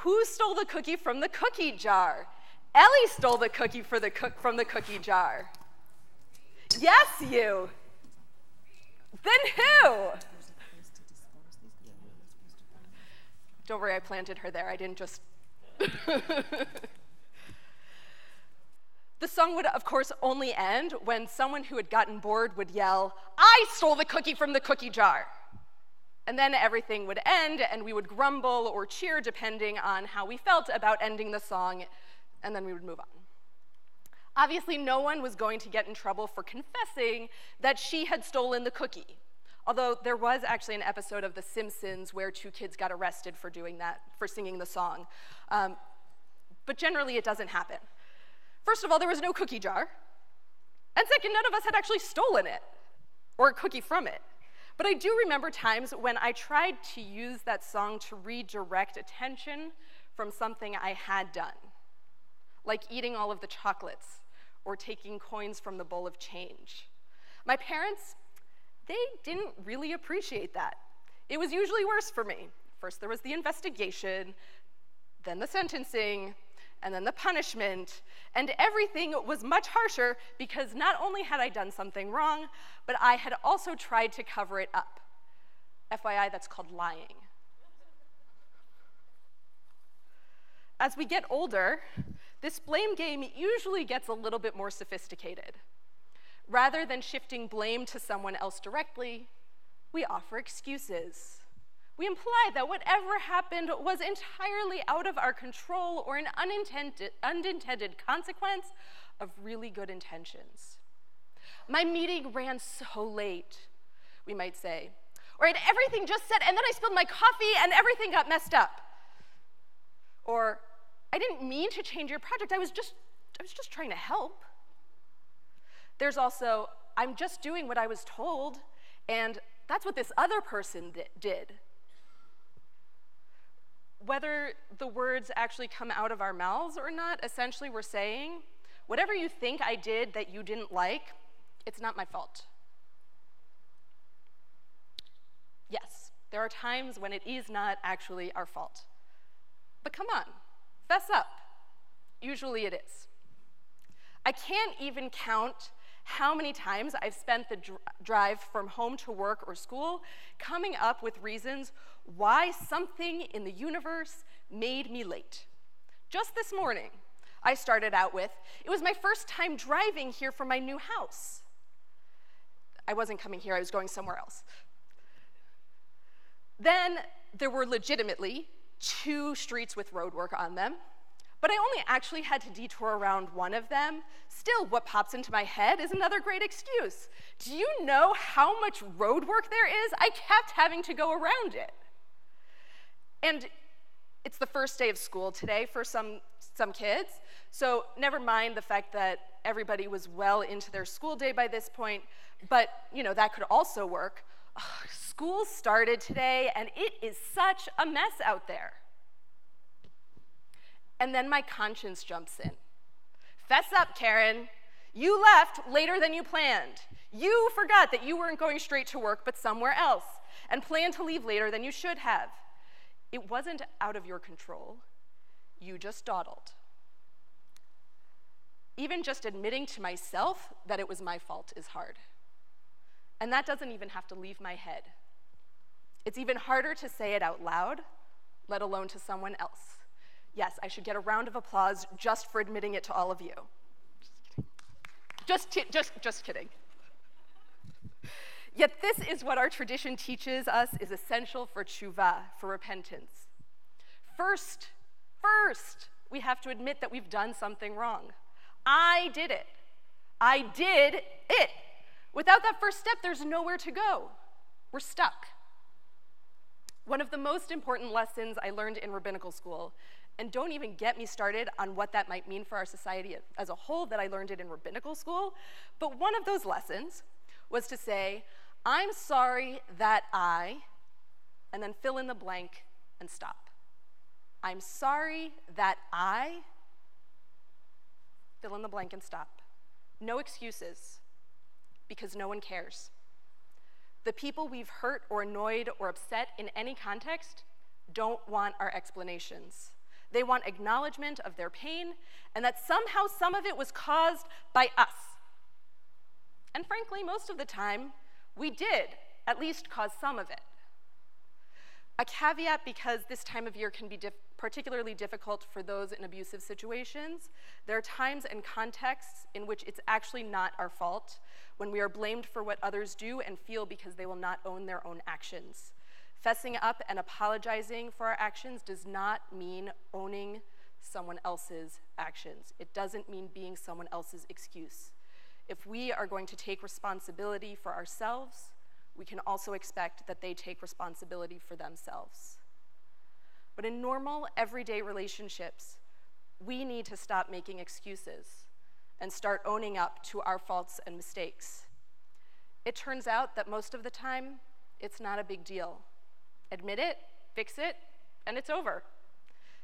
Speaker 1: Who stole the cookie from the cookie jar? Ellie stole the cookie from the cookie jar. Yes, you. Then who? Don't worry, I planted her there. I didn't just... The song would, of course, only end when someone who had gotten bored would yell, "I stole the cookie from the cookie jar." And then everything would end, and we would grumble or cheer depending on how we felt about ending the song, and then we would move on. Obviously, no one was going to get in trouble for confessing that she had stolen the cookie, although there was actually an episode of The Simpsons where 2 kids got arrested for doing that, for singing the song. But generally, it doesn't happen. First of all, there was no cookie jar. And second, none of us had actually stolen it or a cookie from it. But I do remember times when I tried to use that song to redirect attention from something I had done, like eating all of the chocolates or taking coins from the bowl of change. My parents, they didn't really appreciate that. It was usually worse for me. First there was the investigation, then the sentencing, and then the punishment, and everything was much harsher because not only had I done something wrong, but I had also tried to cover it up. FYI, that's called lying. As we get older, this blame game usually gets a little bit more sophisticated. Rather than shifting blame to someone else directly, we offer excuses. We imply that whatever happened was entirely out of our control or an unintended consequence of really good intentions. My meeting ran so late, we might say. Or everything just said, and then I spilled my coffee and everything got messed up. Or I didn't mean to change your project, I was just trying to help. There's also, I'm just doing what I was told, and that's what this other person did. Whether the words actually come out of our mouths or not, essentially we're saying, whatever you think I did that you didn't like, it's not my fault. Yes, there are times when it is not actually our fault. But come on, fess up. Usually it is. I can't even count how many times I've spent the drive from home to work or school coming up with reasons why something in the universe made me late. Just this morning, I started out with, it was my first time driving here from my new house. I wasn't coming here, I was going somewhere else. Then there were legitimately 2 streets with road work on them, but I only actually had to detour around one of them. Still, what pops into my head is another great excuse. Do you know how much road work there is? I kept having to go around it. And it's the first day of school today for some kids, so never mind the fact that everybody was well into their school day by this point, but that could also work. School started today, and it is such a mess out there. And then my conscience jumps in. Fess up, Karen. You left later than you planned. You forgot that you weren't going straight to work, but somewhere else, and planned to leave later than you should have. It wasn't out of your control. You just dawdled. Even just admitting to myself that it was my fault is hard. And that doesn't even have to leave my head. It's even harder to say it out loud, let alone to someone else. Yes, I should get a round of applause just for admitting it to all of you. Just kidding. Yet this is what our tradition teaches us is essential for tshuva, for repentance. First, we have to admit that we've done something wrong. I did it. I did it. Without that first step, there's nowhere to go. We're stuck. One of the most important lessons I learned in rabbinical school, and don't even get me started on what that might mean for our society as a whole, that I learned it in rabbinical school, but one of those lessons was to say, I'm sorry that I, and then fill in the blank and stop. I'm sorry that I, fill in the blank and stop. No excuses, because no one cares. The people we've hurt or annoyed or upset in any context don't want our explanations. They want acknowledgement of their pain and that somehow some of it was caused by us. And frankly, most of the time, we did at least cause some of it. A caveat, because this time of year can be particularly difficult for those in abusive situations. There are times and contexts in which it's actually not our fault, when we are blamed for what others do and feel because they will not own their own actions. Fessing up and apologizing for our actions does not mean owning someone else's actions. It doesn't mean being someone else's excuse. If we are going to take responsibility for ourselves, we can also expect that they take responsibility for themselves. But in normal, everyday relationships, we need to stop making excuses and start owning up to our faults and mistakes. It turns out that most of the time, it's not a big deal. Admit it, fix it, and it's over.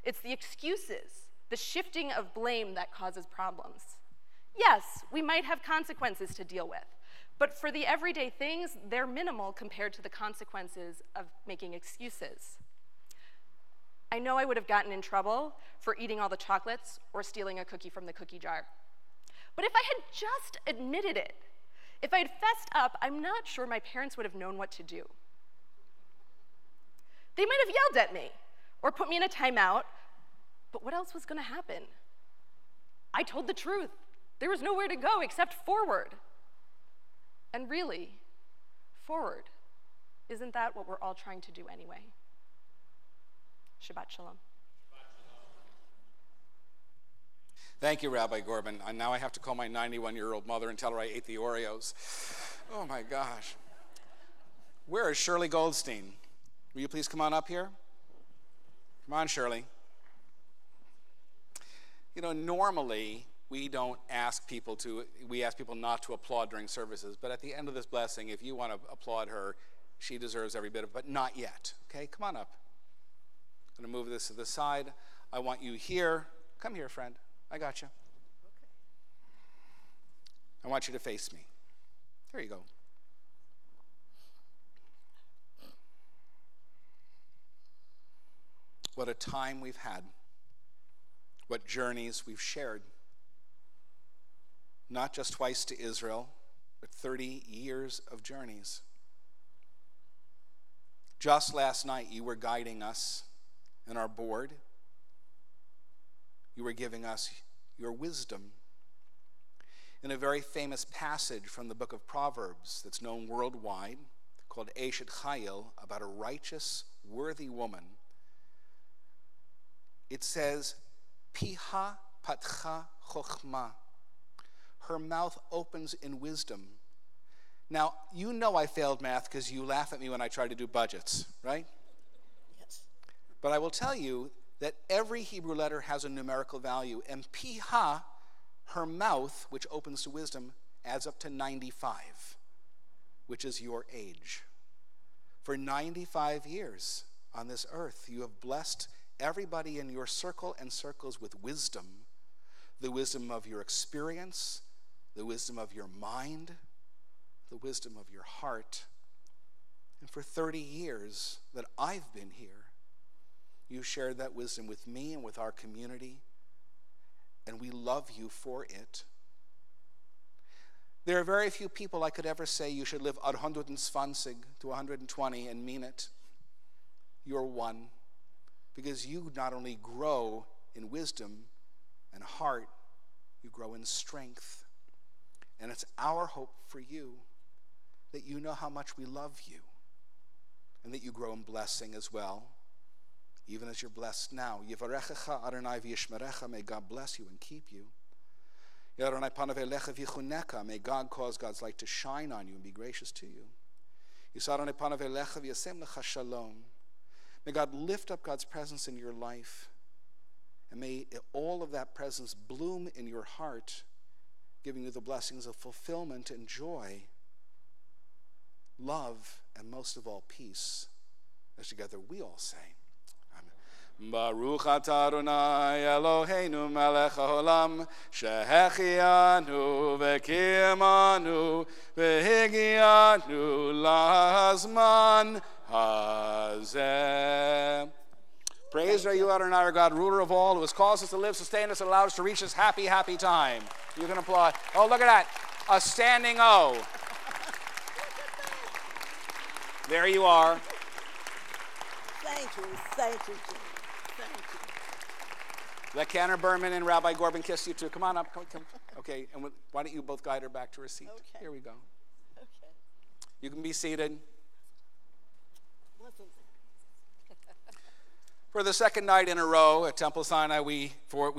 Speaker 1: It's the excuses, the shifting of blame that causes problems. Yes, we might have consequences to deal with, but for the everyday things, they're minimal compared to the consequences of making excuses. I know I would have gotten in trouble for eating all the chocolates or stealing a cookie from the cookie jar. But if I had just admitted it, if I had fessed up, I'm not sure my parents would have known what to do. They might have yelled at me or put me in a timeout, but what else was going to happen? I told the truth. There was nowhere to go except forward. And really, forward. Isn't that what we're all trying to do anyway? Shabbat shalom.
Speaker 2: Thank you, Rabbi Gorban. And now I have to call my 91-year-old mother and tell her I ate the Oreos. Oh my gosh. Where is Shirley Goldstein? Will you please come on up here? Come on, Shirley. You know, normally we ask people not to applaud during services, but at the end of this blessing, if you want to applaud her, she deserves every bit of it, but not yet. Okay, come on up. I'm going to move this to the side. I want you here. Come here, friend. I got you. Okay. I want you to face me. There you go. What a time we've had. What journeys we've shared. Not just twice to Israel, but 30 years of journeys. Just last night, you were guiding us in our board. You were giving us your wisdom. In a very famous passage from the book of Proverbs that's known worldwide, called Eshet Chayil, about a righteous, worthy woman, it says, Piha patcha chokhmah. Her mouth opens in wisdom. Now, you know I failed math because you laugh at me when I try to do budgets, right? Yes. But I will tell you that every Hebrew letter has a numerical value, and Piha, her mouth, which opens to wisdom, adds up to 95, which is your age. For 95 years on this earth, you have blessed everybody in your circle and circles with wisdom, the wisdom of your experience, the wisdom of your mind, the wisdom of your heart. And for 30 years that I've been here, you shared that wisdom with me and with our community, and we love you for it. There are very few people I could ever say you should live 120 to 120 and mean it. You're one, because you not only grow in wisdom and heart, you grow in strength. And it's our hope for you that you know how much we love you and that you grow in blessing as well, even as you're blessed now. Yivarechecha Adonai v'yishmerecha, may God bless you and keep you. May God cause God's light to shine on you and be gracious to you. May God lift up God's presence in your life. And may all of that presence bloom in your heart, giving you the blessings of fulfillment and joy, love, and most of all, peace. As together we all say, Amen. Baruch atah Adonai Eloheinu melech haolam, shehechianu v'kiyamanu v'higianu lahazman hazeh. Praised are you, Adonai, our God, ruler of all, who has caused us to live, sustained us, and allowed us to reach this happy, happy time. You can applaud. Oh, look at that. A standing O. There you are.
Speaker 7: Thank you, Jim. Thank you.
Speaker 2: Let Cantor Berman and Rabbi Gorban kiss you too. Come on up. Come. Okay, and why don't you both guide her back to her seat?
Speaker 7: Okay.
Speaker 2: Here we go.
Speaker 7: Okay.
Speaker 2: You can be seated. For the second night in a row at Temple Sinai, we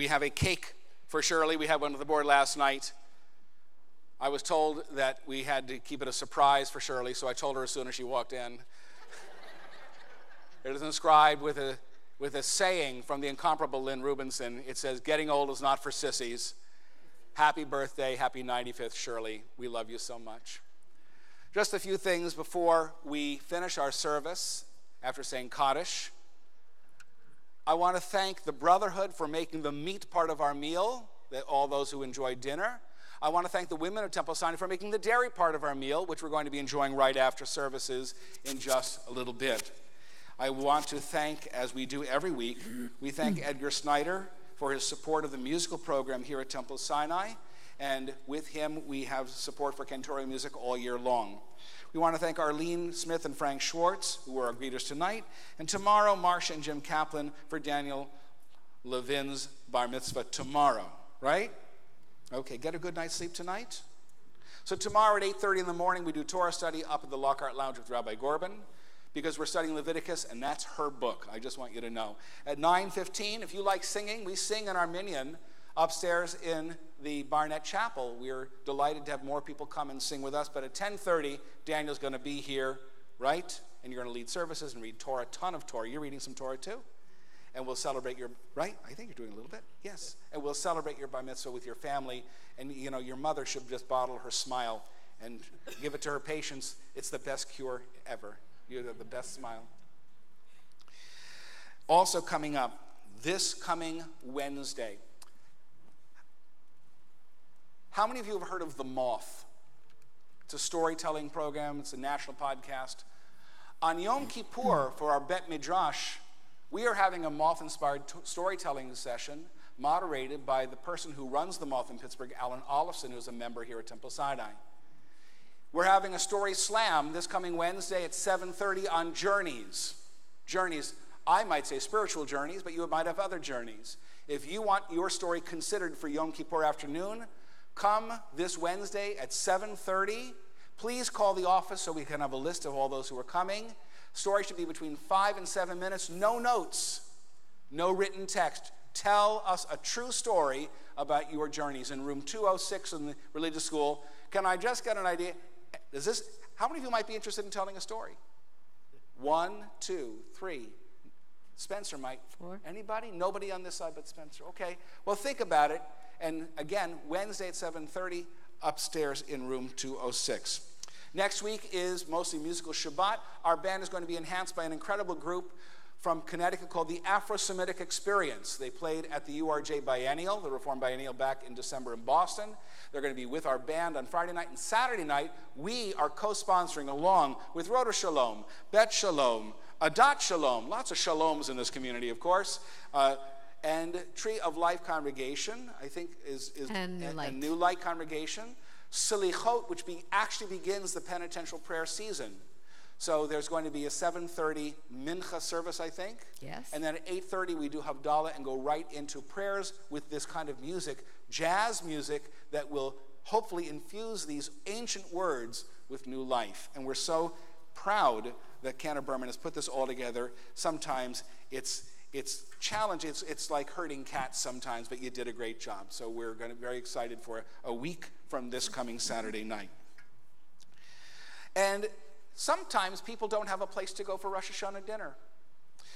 Speaker 2: have a cake for Shirley. We had one on the board last night. I was told that we had to keep it a surprise for Shirley, so I told her as soon as she walked in. It is inscribed with a saying from the incomparable Lynn Rubinson. It says, "Getting old is not for sissies." Happy birthday, happy 95th, Shirley. We love you so much. Just a few things before we finish our service after saying Kaddish. I want to thank the Brotherhood for making the meat part of our meal, all those who enjoyed dinner. I want to thank the women of Temple Sinai for making the dairy part of our meal, which we're going to be enjoying right after services in just a little bit. I want to thank, as we do every week, we thank Edgar Snyder for his support of the musical program here at Temple Sinai, and with him we have support for cantorial music all year long. We want to thank Arlene Smith and Frank Schwartz, who are our greeters tonight, and tomorrow, Marcia and Jim Kaplan for Daniel Levin's bar mitzvah tomorrow, right? Okay, get a good night's sleep tonight. So tomorrow at 8:30 in the morning, we do Torah study up at the Lockhart Lounge with Rabbi Gorban, because we're studying Leviticus, and that's her book. I just want you to know. At 9:15, if you like singing, we sing in our minyan upstairs in the Barnett Chapel. We're delighted to have more people come and sing with us. But at 10:30, Daniel's going to be here, right? And you're going to lead services and read Torah, a ton of Torah. You're reading some Torah too. And we'll celebrate your, right? I think you're doing a little bit. Yes. And we'll celebrate your bar mitzvah with your family. And, you know, your mother should just bottle her smile and give it to her patients. It's the best cure ever. You have the best smile. Also coming up, this coming Wednesday. How many of you have heard of The Moth? It's a storytelling program. It's a national podcast. On Yom Kippur, for our Bet Midrash, we are having a Moth-inspired storytelling session moderated by the person who runs The Moth in Pittsburgh, Alan Olafson, who's a member here at Temple Sinai. We're having a story slam this coming Wednesday at 7:30 on journeys. Journeys, I might say spiritual journeys, but you might have other journeys. If you want your story considered for Yom Kippur afternoon, come this Wednesday at 7:30. Please call the office so we can have a list of all those who are coming. Story should be between 5 and 7 minutes. No notes, no written text. Tell us a true story about your journeys in room 206 in the religious school. Can I just get an idea? How many of you might be interested in telling a story? 1, 2, 3. Spencer might.
Speaker 7: 4.
Speaker 2: Anybody? Nobody on this side but Spencer. Okay. Well, think about it. And again, Wednesday at 7:30, upstairs in room 206. Next week is mostly musical Shabbat. Our band is going to be enhanced by an incredible group from Connecticut called the Afro-Semitic Experience. They played at the URJ Biennial, the Reformed Biennial, back in December in Boston. They're going to be with our band on Friday night. And Saturday night, we are co-sponsoring along with Roda Shalom, Bet Shalom, Adat Shalom, lots of shaloms in this community, of course, and Tree of Life Congregation, I think is
Speaker 3: And New Light.
Speaker 2: a New Light Congregation. Silichot, which actually begins the penitential prayer season. So there's going to be a 7:30 mincha service, I think.
Speaker 3: Yes.
Speaker 2: And then at 8:30 we do Havdalah and go right into prayers with this kind of music, jazz music that will hopefully infuse these ancient words with new life. And we're so proud that Cantor Berman has put this all together. Sometimes it's It's challenging. It's like herding cats sometimes, but you did a great job. So we're very excited for a week from this coming Saturday night. And sometimes people don't have a place to go for Rosh Hashanah dinner.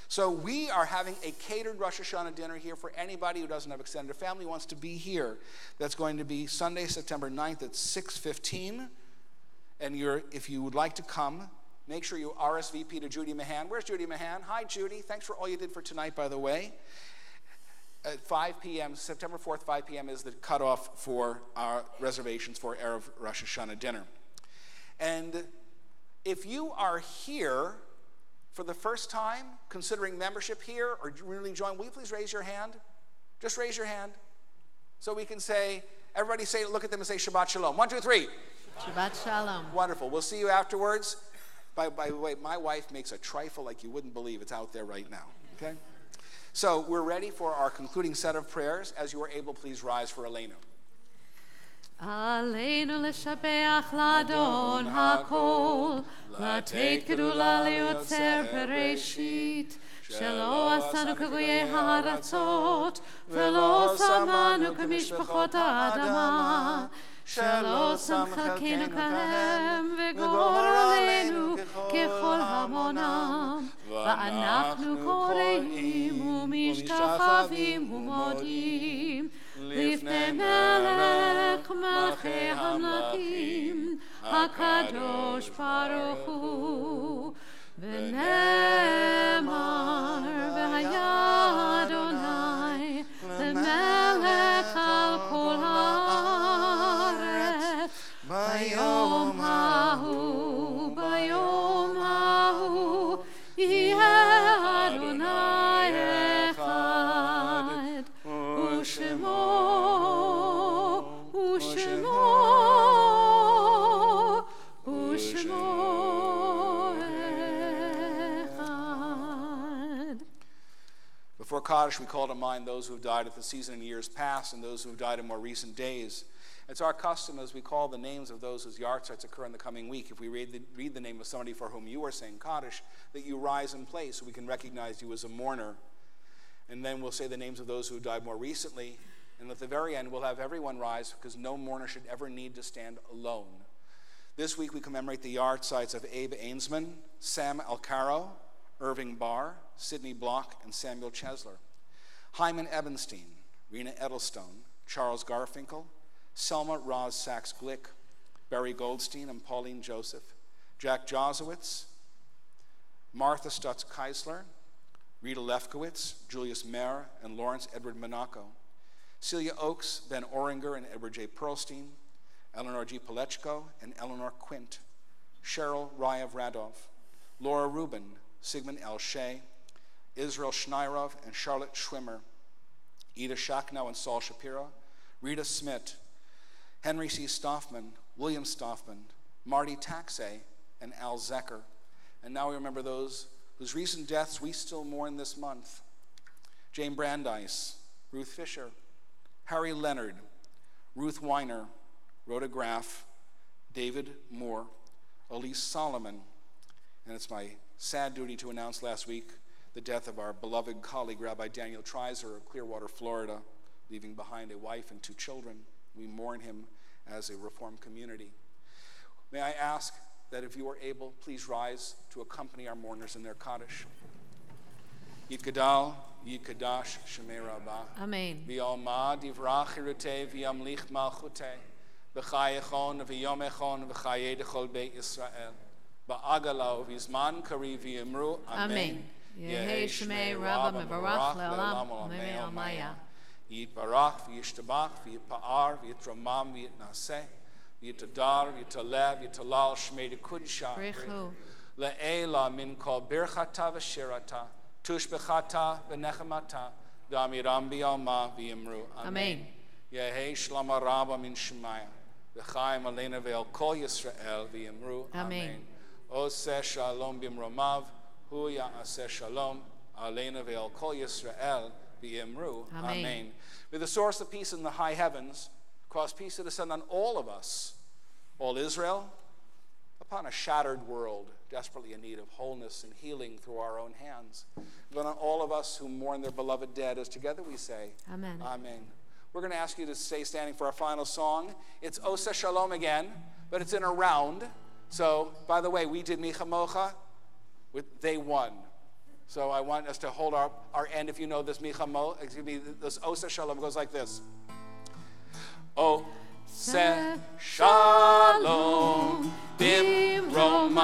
Speaker 2: So we are having a catered Rosh Hashanah dinner here for anybody who doesn't have extended family, wants to be here. That's going to be Sunday, September 9th at 6:15. And if you would like to come, make sure you RSVP to Judy Mahan. Where's Judy Mahan? Hi, Judy. Thanks for all you did for tonight, by the way. At 5 p.m., September 4th, 5 p.m. is the cutoff for our reservations for Erev Rosh Hashanah dinner. And if you are here for the first time, considering membership here, or really join, will you please raise your hand? Just raise your hand. So we can say, everybody say, look at them and say Shabbat Shalom. 1, 2, 3.
Speaker 3: Shabbat Shalom.
Speaker 2: Wonderful. We'll see you afterwards. By the way, my wife makes a trifle like you wouldn't believe. It's out there right now. Okay? So we're ready for our concluding set of prayers. As you are able, please rise for Aleinu.
Speaker 3: עלינו לשבח לאדון הכל, לתת גדולה ליוצר בראשית, שלא עשנו כגויי הארצות, ולא שמנו כמשפחות האדמה, שלא שם חלקנו כהם, וגורר עלינו ככל המונם, ואנחנו קוראים ומשתחווים ומודים, לפני מלך מלכי המלכים, הקדוש ברוך הוא, ונאמר והיה אדוני למלך על כל הארץ, ביום ההוא, ביום ההוא, יהיה אדוני אחד, ושמו
Speaker 2: Before Kaddish, we call to mind those who have died at the season in years past and those who have died in more recent days. It's our custom as we call the names of those whose yahrzeits occur in the coming week. If we read the name of somebody for whom you are saying Kaddish, that you rise in place so we can recognize you as a mourner. And then we'll say the names of those who have died more recently. And at the very end, we'll have everyone rise because no mourner should ever need to stand alone. This week, we commemorate the yahrzeits of Abe Ainsman, Sam Alcaro, Irving Barr, Sidney Block, and Samuel Chesler. Hyman Ebenstein, Rena Edelstone, Charles Garfinkel, Selma Roz Sachs-Glick, Barry Goldstein and Pauline Joseph, Jack Josowitz, Martha Stutz-Keisler, Rita Lefkowitz, Julius Mayer, and Lawrence Edward Monaco, Celia Oakes, Ben Oringer, and Edward J. Perlstein, Eleanor G. Palechko, and Eleanor Quint, Cheryl Ryav Radov, Laura Rubin, Sigmund L. Shea, Israel Schneirov, and Charlotte Schwimmer, Ida Schachnow and Saul Shapiro, Rita Smith, Henry C. Stoffman, William Stoffman, Marty Taxay, and Al Zecker. And now we remember those whose recent deaths we still mourn this month. Jane Brandeis, Ruth Fisher, Harry Leonard, Ruth Weiner, Rhoda Graff, David Moore, Elise Solomon, and it's my sad duty to announce last week the death of our beloved colleague, Rabbi Daniel Treiser of Clearwater, Florida, leaving behind a wife and 2 children. We mourn him as a Reformed community. May I ask that if you are able, please rise to accompany our mourners in their Kaddish. Yitgadal, Yitkadash, Shemei Rabbah.
Speaker 3: Amen.
Speaker 2: V'yalma divrach hirutei v'yamlich malchutei. V'chayechon v'yomechon v'chayedechol Beit Yisrael. Ba'agala v'izman kari v'yimru.
Speaker 3: Amen. Yehi Shemei Rabbah mevarach le'olam u'mei almaya.
Speaker 2: Yitbarach v'yishtabach v'yitpa'ar v'yitramam v'yitnaseh. V'yitadar v'yitaleh v'yitalal Shmei Dekudshah.
Speaker 3: Brichu.
Speaker 2: Le'ela min kol birchata v'shirata. Tushbechata v'nechemata. V'amiram b'yalma v'yimru.
Speaker 3: Amen.
Speaker 2: Yehi shlama rabba min shemaya. V'chaim aleina ve'el kol Yisrael v'yimru.
Speaker 3: Amen.
Speaker 2: Oseh shalom b'mromav. Hu ya'aseh shalom. Aleina ve'el kol Yisrael v'yimru. Amen. May the source of peace in the high heavens cause peace to descend on all of us, all Israel, upon a shattered world, desperately in need of wholeness and healing through our own hands. But on all of us who mourn their beloved dead, as together we say,
Speaker 3: Amen.
Speaker 2: Amen. We're going to ask you to stay standing for our final song. It's Osa Shalom again, but it's in a round. So, by the way, we did Micha Mocha. They won. So I want us to hold our end. If you know this Micha Mocha, this Osa Shalom goes like this. Osa Shalom Bimromav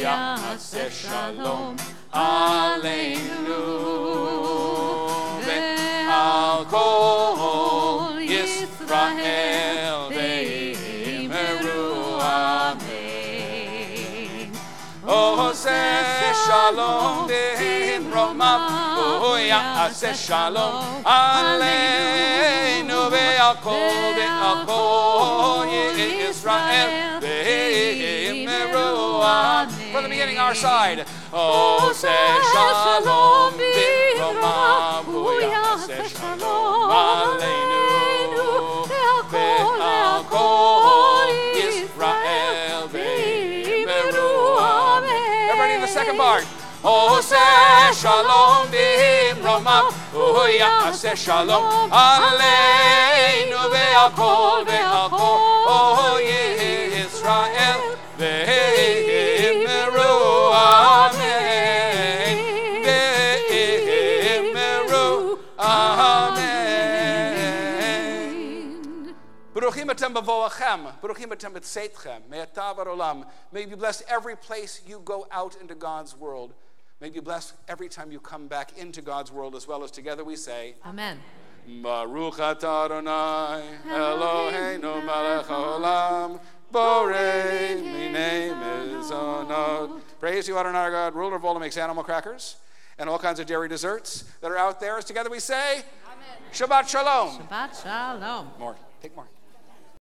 Speaker 2: Yaseh Shalom Aleinu Ve'al Kol Yisrael Ve'yimeru Amen. Oseh Shalom Bimromav Yaseh Shalom Aleinu Ve'al Kol Yisrael Ve'yimeru Amen. From the beginning, our side. Oseh Shalom Bimromav Yaseh Shalom Aleinu Ve'al Kol Yisrael Ve'yimeru Amen. Everybody in the second part. Oseh Shalom Bimromav Yaseh Shalom Aleinu Ve'al Kol Yisrael Ve'yimeru Amen. Ve'yimeru Amen. Baruchim atem b'voachem, baruchim atem b'tzeitchem, me'ata v'olam. May you be blessed every place you go out into God's world. May you be blessed every time you come back into God's world, as well as together we say,
Speaker 3: Amen.
Speaker 2: Baruch atah Adonai, Eloheinu melech haolam, borei minei mizonot. Praise you, Adonai our God, ruler of all who makes animal crackers and all kinds of dairy desserts that are out there. As together we say, Amen. Shabbat Shalom.
Speaker 3: Shabbat Shalom.
Speaker 2: More. Take more.